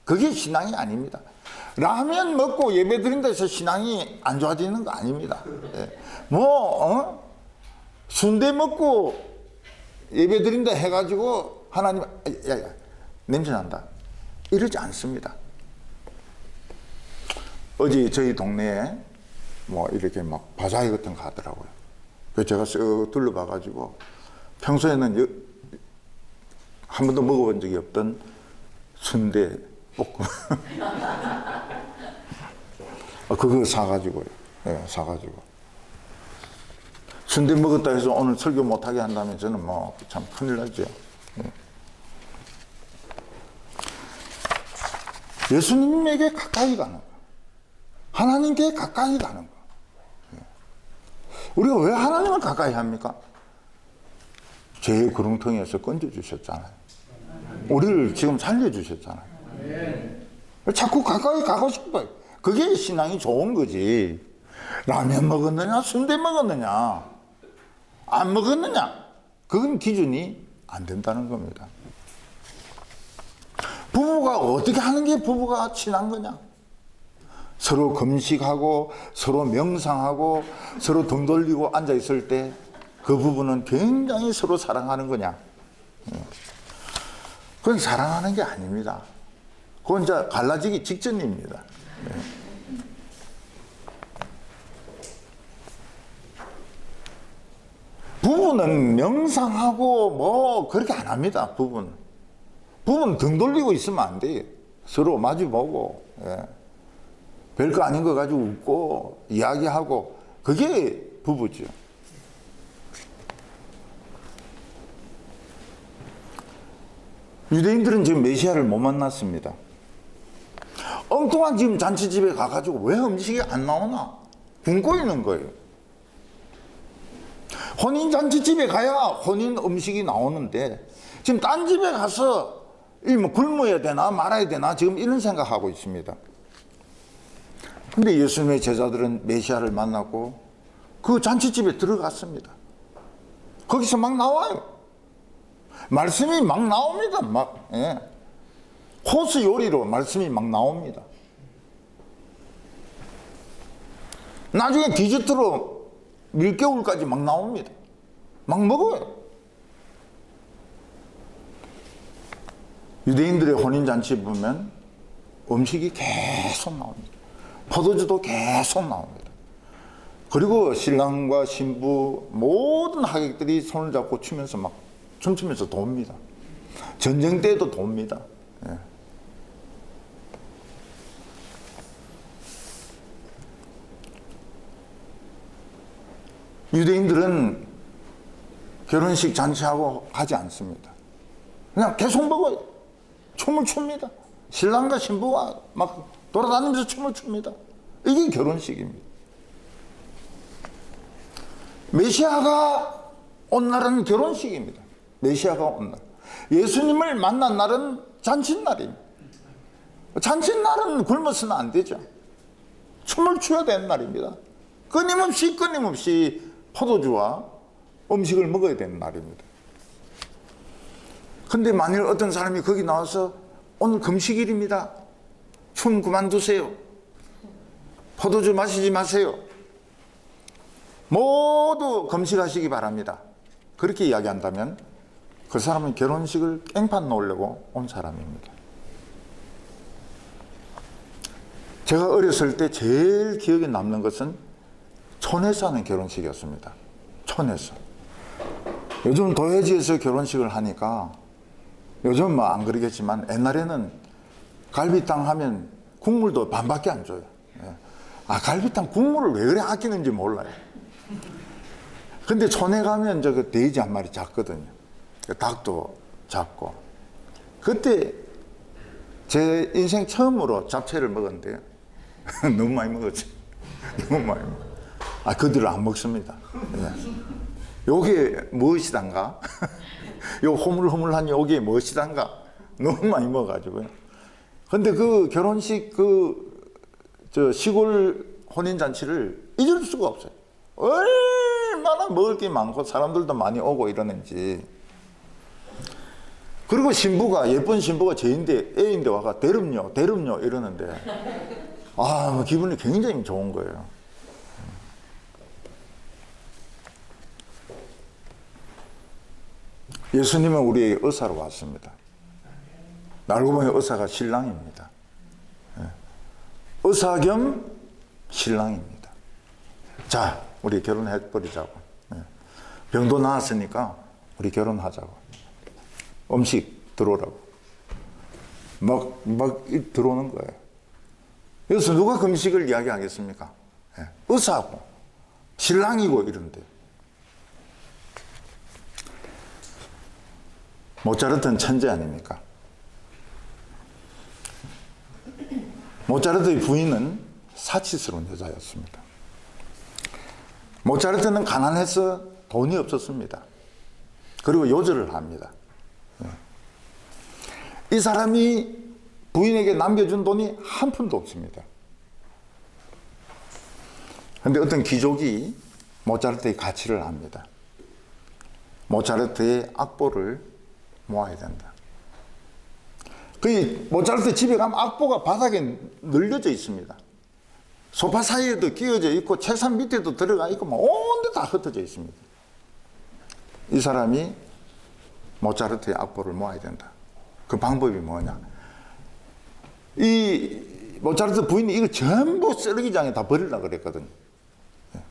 [SPEAKER 1] 그게 신앙이 아닙니다. 라면 먹고 예배 드린다 해서 신앙이 안 좋아지는 거 아닙니다. 순대 먹고 예배 드린다 해가지고 하나님 야 냄새 난다 이러지 않습니다. 어제 저희 동네에 뭐 이렇게 막 바자회 같은 거 하더라고요. 그래서 제가 쓱 둘러봐가지고 평소에는 한 번도 먹어본 적이 없던 순대 볶음 그거 사가지고요. 네, 사가지고 순대 먹었다 해서 오늘 설교 못하게 한다면 저는 뭐 참 큰일 나죠. 네. 예수님에게 가까이 가는 거, 하나님께 가까이 가는 거. 네. 우리가 왜 하나님을 가까이 합니까? 죄의 구렁텅이에서 건져주셨잖아요. 우리를 지금 살려주셨잖아요. 자꾸 가까이 가고 싶어요. 그게 신앙이 좋은 거지. 라면 먹었느냐 순대 먹었느냐 안 먹었느냐 그건 기준이 안 된다는 겁니다. 부부가 어떻게 하는 게 부부가 친한 거냐? 서로 금식하고 서로 명상하고 서로 등 돌리고 앉아 있을 때 그 부분은 굉장히 서로 사랑하는 거냐? 그건 사랑하는 게 아닙니다. 그건 이제 갈라지기 직전입니다. 부부는 명상하고 뭐 그렇게 안 합니다. 부부는 등 돌리고 있으면 안 돼요. 서로 마주보고 별거 아닌 거 가지고 웃고 이야기하고 그게 부부죠. 유대인들은 지금 메시아를 못 만났습니다. 엉뚱한 지금 잔치집에 가가지고 왜 음식이 안 나오나 굶고 있는 거예요. 혼인 잔치집에 가야 혼인 음식이 나오는데 지금 딴 집에 가서 뭐 굶어야 되나 말아야 되나 지금 이런 생각하고 있습니다. 근데 예수님의 제자들은 메시아를 만났고 그 잔치집에 들어갔습니다. 거기서 막 나와요. 말씀이 막 나옵니다. 막 코스 요리로 말씀이 막 나옵니다. 나중에 디저트로 밀겨울까지 막 나옵니다. 막 먹어요. 유대인들의 혼인잔치 보면 음식이 계속 나옵니다. 포도주도 계속 나옵니다. 그리고 신랑과 신부 모든 하객들이 손을 잡고 추면서 막 춤추면서 돕니다. 전쟁 때도 돕니다. 유대인들은 결혼식 잔치하고 하지 않습니다. 그냥 계속 먹어요. 춤을 춥니다. 신랑과 신부가 막 돌아다니면서 춤을 춥니다. 이게 결혼식입니다. 메시아가 온 날은 결혼식입니다. 메시아가 온 날. 예수님을 만난 날은 잔칫날입니다. 잔칫날은 굶어서는 안 되죠. 춤을 춰야 되는 날입니다. 끊임없이 포도주와 음식을 먹어야 되는 날입니다. 근데 만일 어떤 사람이 거기 나와서 오늘 금식일입니다. 춤 그만두세요. 포도주 마시지 마세요. 모두 금식하시기 바랍니다. 그렇게 이야기한다면 그 사람은 결혼식을 깽판 놓으려고 온 사람입니다. 제가 어렸을 때 제일 기억에 남는 것은 촌에서 하는 결혼식이었습니다. 촌에서. 요즘 도회지에서 결혼식을 하니까 요즘 뭐 안 그러겠지만 옛날에는 갈비탕 하면 국물도 반밖에 안 줘요. 갈비탕 국물을 왜 그래 아끼는지 몰라요. 근데 촌에 가면 그 돼지 한 마리 작거든요. 닭도 작고. 그때 제 인생 처음으로 잡채를 먹었는데요. 너무 많이 먹었지. 너무 많이 먹었어요. 그들은 안 먹습니다. 요게 무엇이단가? 요 호물호물한 요게 무엇이단가? 너무 많이 먹어가지고요. 근데 그 결혼식 저 시골 혼인잔치를 잊을 수가 없어요. 얼마나 먹을 게 많고 사람들도 많이 오고 이러는지. 그리고 예쁜 신부가 애인데 와가 대름요 이러는데 기분이 굉장히 좋은 거예요. 예수님은 우리의 의사로 왔습니다. 알고 보니 의사가 신랑입니다. 의사 겸 신랑입니다. 자, 우리 결혼해버리자고. 병도 나았으니까 우리 결혼하자고. 음식 들어오라고. 막 들어오는 거예요. 여기서 누가 금식을 이야기하겠습니까? 의사고, 신랑이고 이런데. 모차르트는 천재 아닙니까? 모차르트의 부인은 사치스러운 여자였습니다. 모차르트는 가난해서 돈이 없었습니다. 그리고 요절을 합니다. 이 사람이 부인에게 남겨준 돈이 한 푼도 없습니다. 그런데 어떤 귀족이 모차르트의 가치를 압니다. 모차르트의 악보를 모아야 된다. 모차르트 집에 가면 악보가 바닥에 널려져 있습니다. 소파 사이에도 끼어져 있고 책상 밑에도 들어가 있고 막 온데 다 흩어져 있습니다. 이 사람이 모차르트의 악보를 모아야 된다. 그 방법이 뭐냐? 이 모차르트 부인이 이걸 전부 쓰레기장에 다 버리려고 그랬거든요.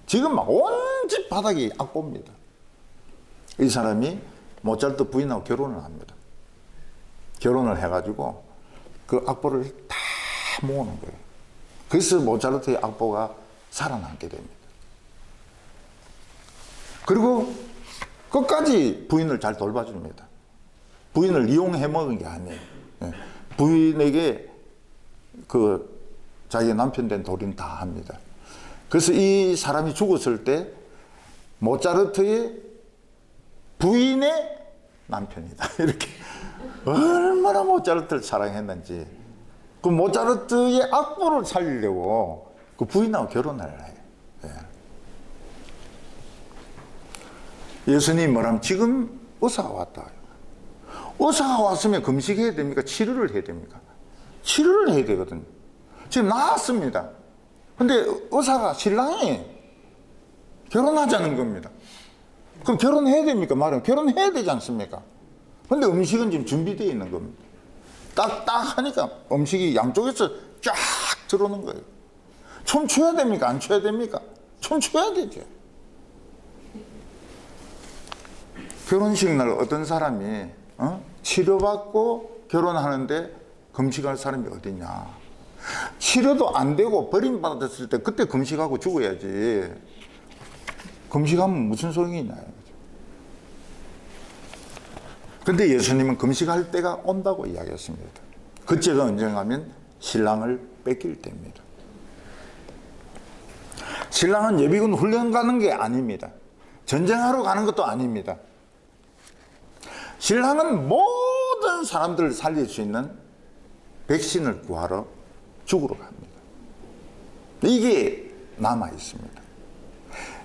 [SPEAKER 1] 지금 막 온 집 바닥이 악보입니다. 이 사람이 모차르트 부인하고 결혼을 합니다. 결혼을 해가지고 그 악보를 다 모으는 거예요. 그래서 모차르트의 악보가 살아남게 됩니다. 그리고 끝까지 부인을 잘 돌봐줍니다. 부인을 이용해 먹은 게 아니에요. 부인에게 그 자기 남편 된 도리는 다 합니다. 그래서 이 사람이 죽었을 때 모차르트의 부인의 남편이다. 이렇게 얼마나 모차르트를 사랑했는지. 그 모차르트의 악보를 살리려고 그 부인하고 결혼을 해요. 예수님이 뭐라면 지금 의사가 왔다. 의사가 왔으면 금식해야 됩니까? 치료를 해야 됩니까? 치료를 해야 되거든요. 지금 나았습니다. 근데 의사가 신랑이 결혼하자는 겁니다. 그럼 결혼해야 됩니까? 말하면 결혼해야 되지 않습니까? 근데 음식은 지금 준비되어 있는 겁니다. 딱 하니까 음식이 양쪽에서 쫙 들어오는 거예요. 춤춰야 됩니까? 안 춰야 됩니까? 춤춰야 되죠. 결혼식 날 어떤 사람이 치료받고 결혼하는데 금식할 사람이 어딨냐. 치료도 안 되고 버림받았을 때 그때 금식하고 죽어야지. 금식하면 무슨 소용이 있나요? 근데 예수님은 금식할 때가 온다고 이야기했습니다. 그때가 언젠가면 신랑을 뺏길 때입니다. 신랑은 예비군 훈련 가는 게 아닙니다. 전쟁하러 가는 것도 아닙니다. 신랑은 모든 사람들을 살릴 수 있는 백신을 구하러 죽으러 갑니다. 이게 남아 있습니다.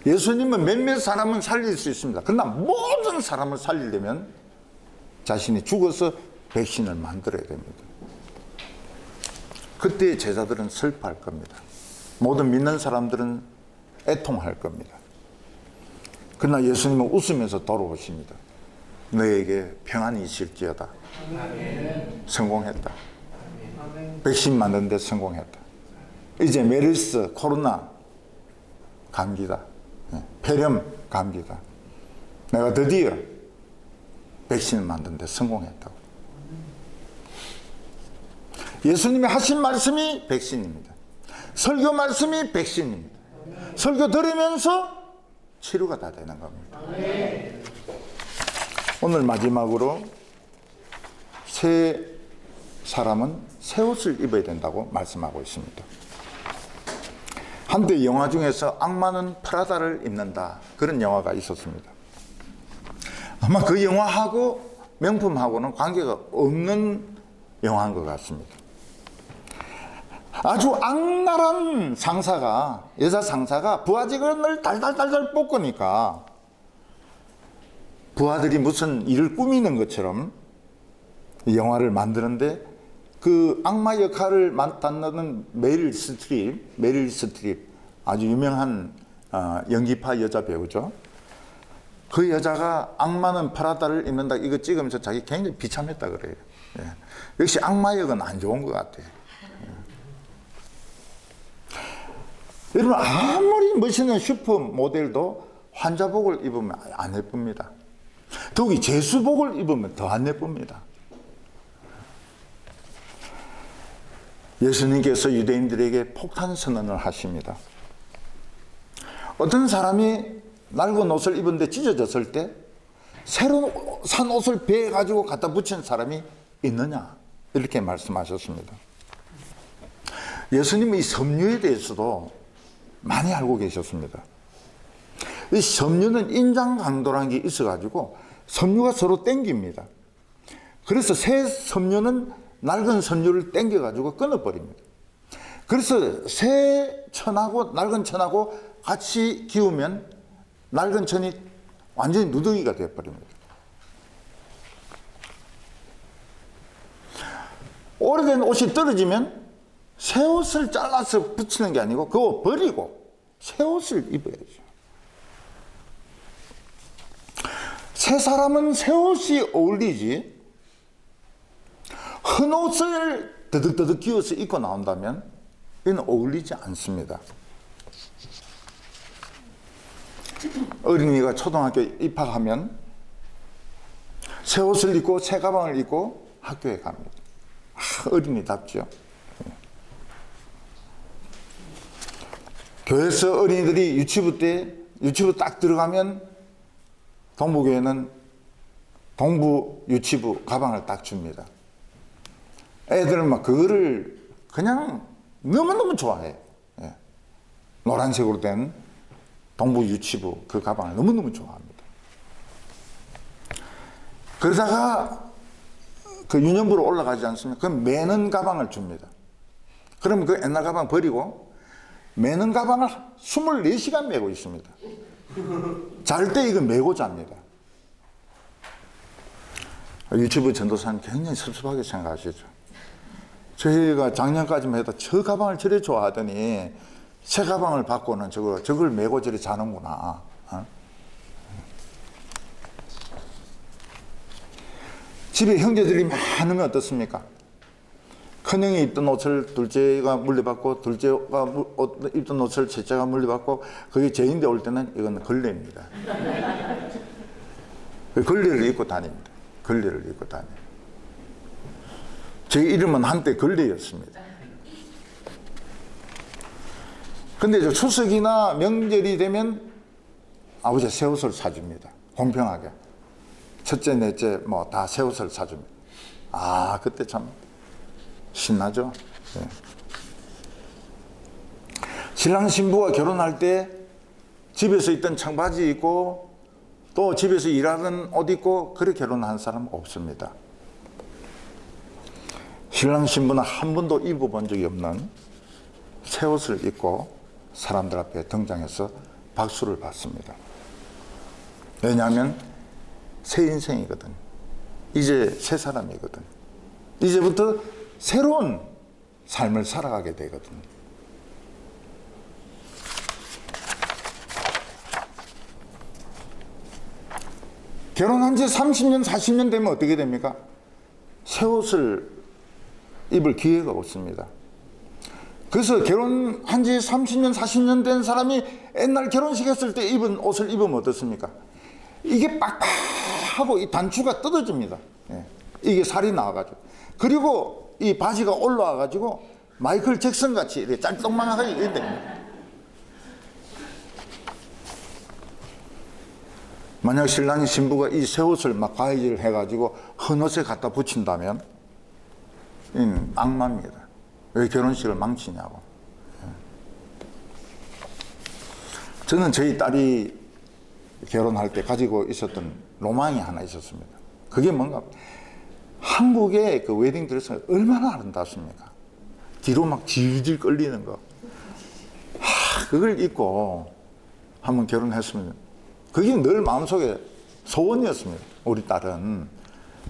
[SPEAKER 1] 예수님은 몇몇 사람은 살릴 수 있습니다. 그러나 모든 사람을 살리려면 자신이 죽어서 백신을 만들어야 됩니다. 그때 제자들은 슬퍼할 겁니다. 모든 믿는 사람들은 애통할 겁니다. 그러나 예수님은 웃으면서 돌아오십니다. 너에게 평안이 있을지어다. 성공했다. 백신 만드는 데 성공했다. 이제 메르스, 코로나 감기다. 폐렴 감기다. 내가 드디어 백신을 만드는 데 성공했다고. 예수님이 하신 말씀이 백신입니다. 설교 말씀이 백신입니다. 설교 들으면서 치료가 다 되는 겁니다. 오늘 마지막으로 새 사람은 새 옷을 입어야 된다고 말씀하고 있습니다. 한때 영화 중에서 악마는 프라다를 입는다, 그런 영화가 있었습니다. 아마 그 영화하고 명품하고는 관계가 없는 영화인 것 같습니다. 아주 악랄한 상사가, 여자 상사가 부하직원을 달달달달 볶으니까 부하들이 무슨 일을 꾸미는 것처럼 영화를 만드는데 그 악마 역할을 맡는 메릴 스트립, 아주 유명한 연기파 여자 배우죠. 그 여자가 악마는 프라다를 입는다 이거 찍으면서 자기 굉장히 비참했다 그래요. 역시 악마 역은 안 좋은 것 같아요. 여러분, 아무리 멋있는 슈퍼 모델도 환자복을 입으면 안 예쁩니다. 더욱이 제수복을 입으면 더 안 예쁩니다. 예수님께서 유대인들에게 폭탄 선언을 하십니다. 어떤 사람이 낡은 옷을 입었는데 찢어졌을 때 새로 산 옷을 배에 가지고 갖다 붙인 사람이 있느냐, 이렇게 말씀하셨습니다. 예수님은 이 섬유에 대해서도 많이 알고 계셨습니다. 이 섬유는 인장강도라는 게 있어가지고 섬유가 서로 땡깁니다. 그래서 새 섬유는 낡은 섬유를 땡겨가지고 끊어버립니다. 그래서 새 천하고 낡은 천하고 같이 기우면 낡은 천이 완전히 누더기가 되어버립니다. 오래된 옷이 떨어지면 새 옷을 잘라서 붙이는 게 아니고 그거 버리고 새 옷을 입어야죠. 새 사람은 새 옷이 어울리지 흰 옷을 더덕더덕 기어서 입고 나온다면 이는 어울리지 않습니다. 어린이가 초등학교 입학하면 새 옷을 입고 새 가방을 입고 학교에 갑니다. 어린이답죠. 교회에서 어린이들이 유치부 딱 들어가면 동부교회는 동부 유치부 가방을 딱 줍니다. 애들은 막 그거를 그냥 너무너무 좋아해요. 예. 노란색으로 된 동부 유치부 그 가방을 너무너무 좋아합니다. 그러다가 그 유년부로 올라가지 않습니까? 그럼 매는 가방을 줍니다. 그러면 그 옛날 가방 버리고 매는 가방을 24시간 메고 있습니다. 잘 때 이거 메고 잡니다. 유치부 전도사님 굉장히 섭섭하게 생각하시죠. 저희가 작년까지만 해도 저 가방을 저래 좋아하더니 새 가방을 받고는 저걸 메고 저리 자는구나. 어? 집에 형제들이 많으면 어떻습니까? 큰형이 입던 옷을 둘째가 물려받고 둘째가 입던 옷을 셋째가 물려받고 그게 제인데 올 때는 이건 걸레입니다. 걸레를 입고 다닙니다. 걸레를 입고 다닙니다. 제 이름은 한때 걸레였습니다. 근데 저 추석이나 명절이 되면 아버지가 새 옷을 사줍니다. 공평하게. 첫째, 넷째 뭐 다 새 옷을 사줍니다. 아, 그때 참 신나죠. 네. 신랑 신부가 결혼할 때 집에서 입던 청바지 입고 또 집에서 일하는 옷 입고 그렇게 결혼한 사람은 없습니다. 신랑 신부는 한 번도 입어본 적이 없는 새 옷을 입고 사람들 앞에 등장해서 박수를 받습니다. 왜냐하면 새 인생이거든. 이제 새 사람이거든. 이제부터 새로운 삶을 살아가게 되거든. 결혼한 지 30년, 40년 되면 어떻게 됩니까? 새 옷을 입을 기회가 없습니다. 그래서 결혼한 지 30년, 40년 된 사람이 옛날 결혼식 했을 때 입은 옷을 입으면 어떻습니까? 이게 빡빡하고 이 단추가 뜯어집니다. 예. 이게 살이 나와가지고. 그리고 이 바지가 올라와가지고 마이클 잭슨 같이 이렇게 짤똥망하게 이렇게 됩니다. 만약 신랑이 신부가 이 새 옷을 막 가위질 해가지고 흰 옷에 갖다 붙인다면 악마입니다. 왜 결혼식을 망치냐고. 저는 저희 딸이 결혼할 때 가지고 있었던 로망이 하나 있었습니다. 그게 뭔가 한국의 그 웨딩 드레스가 얼마나 아름답습니까? 뒤로 막 질질 끌리는 거. 그걸 입고 한번 결혼했으면 그게 늘 마음속에 소원이었습니다. 우리 딸은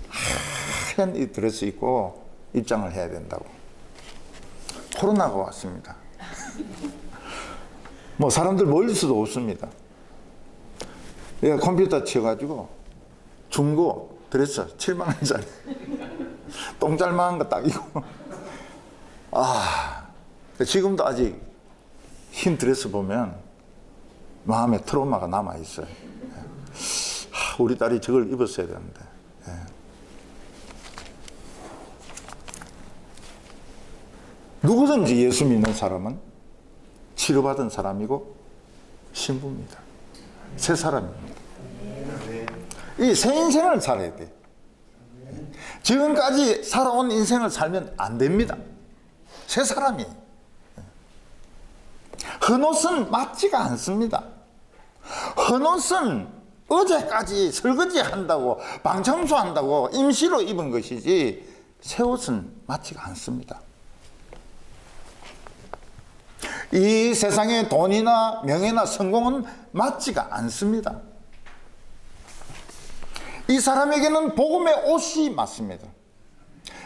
[SPEAKER 1] 하얀 이 드레스 입고 입장을 해야 된다고. 코로나가 왔습니다. 뭐 사람들 모일 수도 없습니다. 내가 컴퓨터 치워가지고 중고 드레스 7만 원짜리 똥짤만한 거 딱 입고 지금도 아직 흰 드레스 보면 마음에 트라우마가 남아있어요. 우리 딸이 저걸 입었어야 되는데. 누구든지 예수 믿는 사람은 치료받은 사람이고 신부입니다. 새 사람입니다. 이 새 인생을 살아야 돼. 지금까지 살아온 인생을 살면 안 됩니다. 새 사람이. 흰옷은 맞지가 않습니다. 흰옷은 어제까지 설거지 한다고 방청소 한다고 임시로 입은 것이지 새 옷은 맞지가 않습니다. 이 세상에 돈이나 명예나 성공은 맞지가 않습니다. 이 사람에게는 복음의 옷이 맞습니다.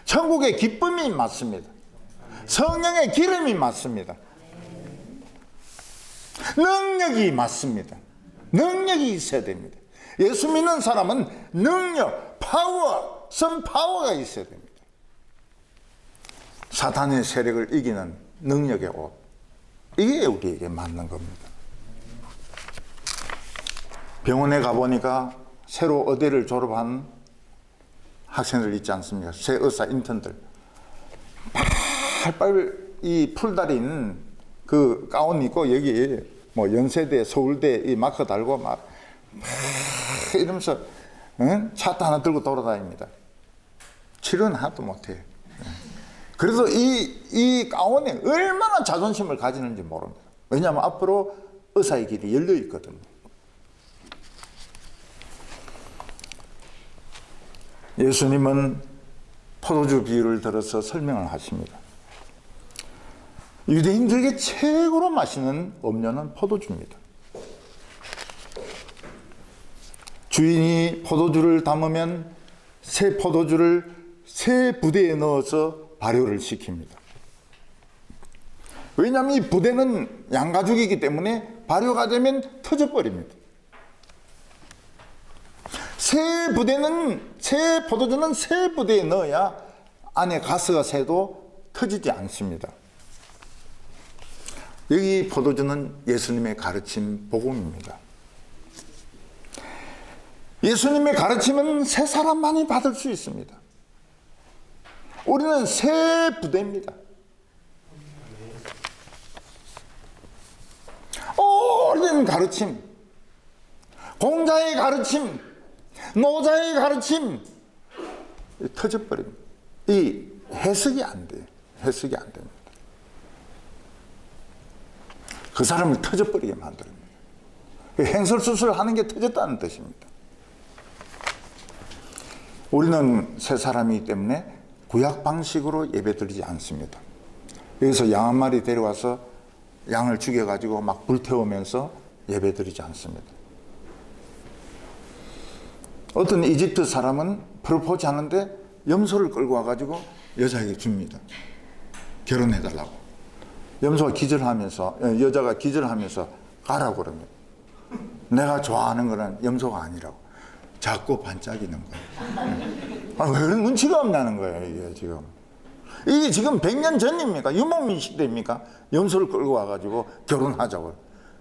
[SPEAKER 1] 천국의 기쁨이 맞습니다. 성령의 기름이 맞습니다. 능력이 맞습니다. 능력이 있어야 됩니다. 예수 믿는 사람은 능력, 파워, 파워가 있어야 됩니다. 사탄의 세력을 이기는 능력의 옷, 이게 우리에게 맞는 겁니다. 병원에 가보니까 새로 의대를 졸업한 학생들 있지 않습니까? 새 의사 인턴들 팔빨 이 풀달인 그 가운 입고 여기 뭐 연세대, 서울대 이 마크 달고 막 이러면서 차트 하나 들고 돌아다닙니다. 치료는 하나도 못해요. 그래서 이 가운에 얼마나 자존심을 가지는지 모릅니다. 왜냐하면 앞으로 의사의 길이 열려 있거든요. 예수님은 포도주 비유를 들어서 설명을 하십니다. 유대인들에게 최고로 맛있는 음료는 포도주입니다. 주인이 포도주를 담으면 새 포도주를 새 부대에 넣어서 발효를 시킵니다. 왜냐하면 이 부대는 양가죽이기 때문에 발효가 되면 터져버립니다. 새 포도주는 새 부대에 넣어야 안에 가스가 새도 터지지 않습니다. 여기 포도주는 예수님의 가르침 복음입니다. 예수님의 가르침은 새 사람만이 받을 수 있습니다. 우리는 새 부대입니다. 오랜 가르침, 공자의 가르침, 노자의 가르침 터져버립니다. 이 해석이 안 돼요. 해석이 안 됩니다. 그 사람을 터져버리게 만듭니다. 행설수술하는 게 터졌다는 뜻입니다. 우리는 새 사람이기 때문에 구약 방식으로 예배드리지 않습니다. 여기서 양 한 마리 데려와서 양을 죽여가지고 막 불태우면서 예배드리지 않습니다. 어떤 이집트 사람은 프로포즈 하는데 염소를 끌고 와가지고 여자에게 줍니다. 결혼해달라고. 염소가 기절하면서, 여자가 기절하면서 가라고 그럽니다. 내가 좋아하는 거는 염소가 아니라고. 자꾸 반짝이는 거예요. 왜 그런 눈치가 없나는 거예요, 이게 지금. 이게 지금 100년 전입니까? 유목민 시대입니까? 염소를 끌고 와가지고 결혼하자고.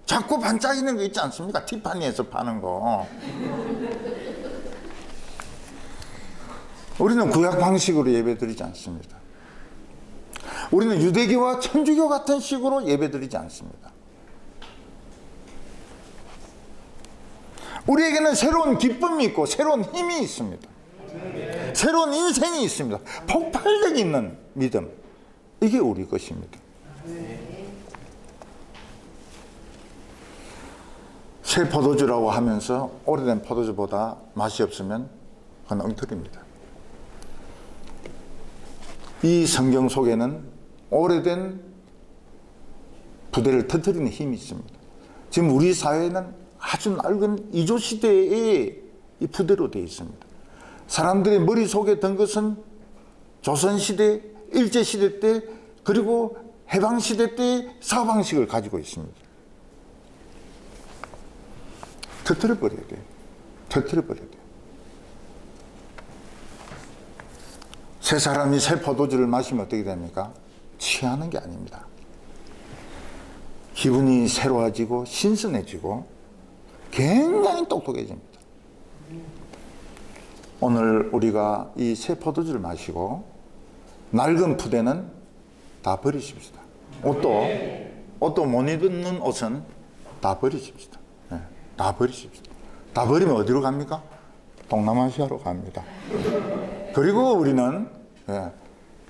[SPEAKER 1] 자꾸 반짝이는 거 있지 않습니까? 티파니에서 파는 거. 우리는 구약 방식으로 예배드리지 않습니다. 우리는 유대교와 천주교 같은 식으로 예배드리지 않습니다. 우리에게는 새로운 기쁨이 있고 새로운 힘이 있습니다. 새로운 인생이 있습니다. 폭발력 있는 믿음, 이게 우리 것입니다. 새 포도주라고 하면서 오래된 포도주보다 맛이 없으면 그건 엉터리입니다. 이 성경 속에는 오래된 부대를 터뜨리는 힘이 있습니다. 지금 우리 사회는 아주 낡은 이조 시대의 이 부대로 되어 있습니다. 사람들의 머릿속에 든 것은 조선시대, 일제시대 때, 그리고 해방시대 때의 사고방식을 가지고 있습니다. 터뜨려버려야 돼요. 터뜨려버려야 돼요. 새 사람이 새 포도주를 마시면 어떻게 됩니까? 취하는 게 아닙니다. 기분이 새로워지고 신선해지고 굉장히 똑똑해집니다. 오늘 우리가 이 새 포도주를 마시고 낡은 푸대는 다 버리십시다. 옷도 못 입는 옷은 다 버리십시다. 네, 다 버리십시다. 다 버리면 어디로 갑니까? 동남아시아로 갑니다. 그리고 우리는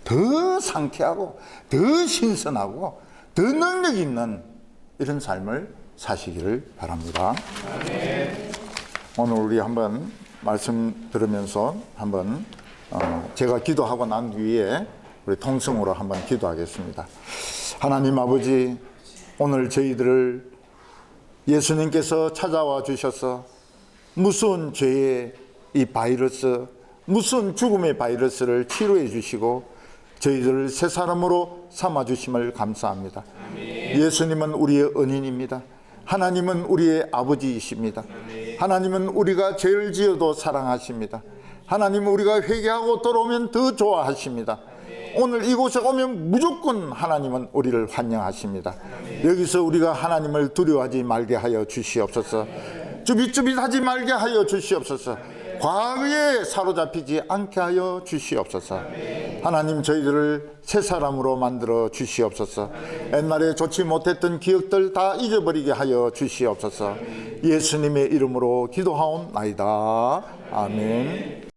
[SPEAKER 1] 더 상쾌하고 더 신선하고 더 능력 있는 이런 삶을 사시기를 바랍니다. 오늘 우리 한번 말씀 들으면서 한번 제가 기도하고 난 뒤에 우리 통성으로 한번 기도하겠습니다. 하나님 아버지, 오늘 저희들을 예수님께서 찾아와 주셔서 무서운 죄의 이 바이러스, 무서운 죽음의 바이러스를 치료해 주시고 저희들을 새 사람으로 삼아주심을 감사합니다. 예수님은 우리의 은인입니다. 하나님은 우리의 아버지이십니다. 하나님은 우리가 죄를 지어도 사랑하십니다. 하나님은 우리가 회개하고 돌아오면 더 좋아하십니다. 오늘 이곳에 오면 무조건 하나님은 우리를 환영하십니다. 여기서 우리가 하나님을 두려워하지 말게 하여 주시옵소서. 쭈빗쭈빗하지 말게 하여 주시옵소서. 과거에 사로잡히지 않게 하여 주시옵소서. 하나님, 저희들을 새 사람으로 만들어 주시옵소서. 옛날에 좋지 못했던 기억들 다 잊어버리게 하여 주시옵소서. 예수님의 이름으로 기도하옵나이다. 아멘.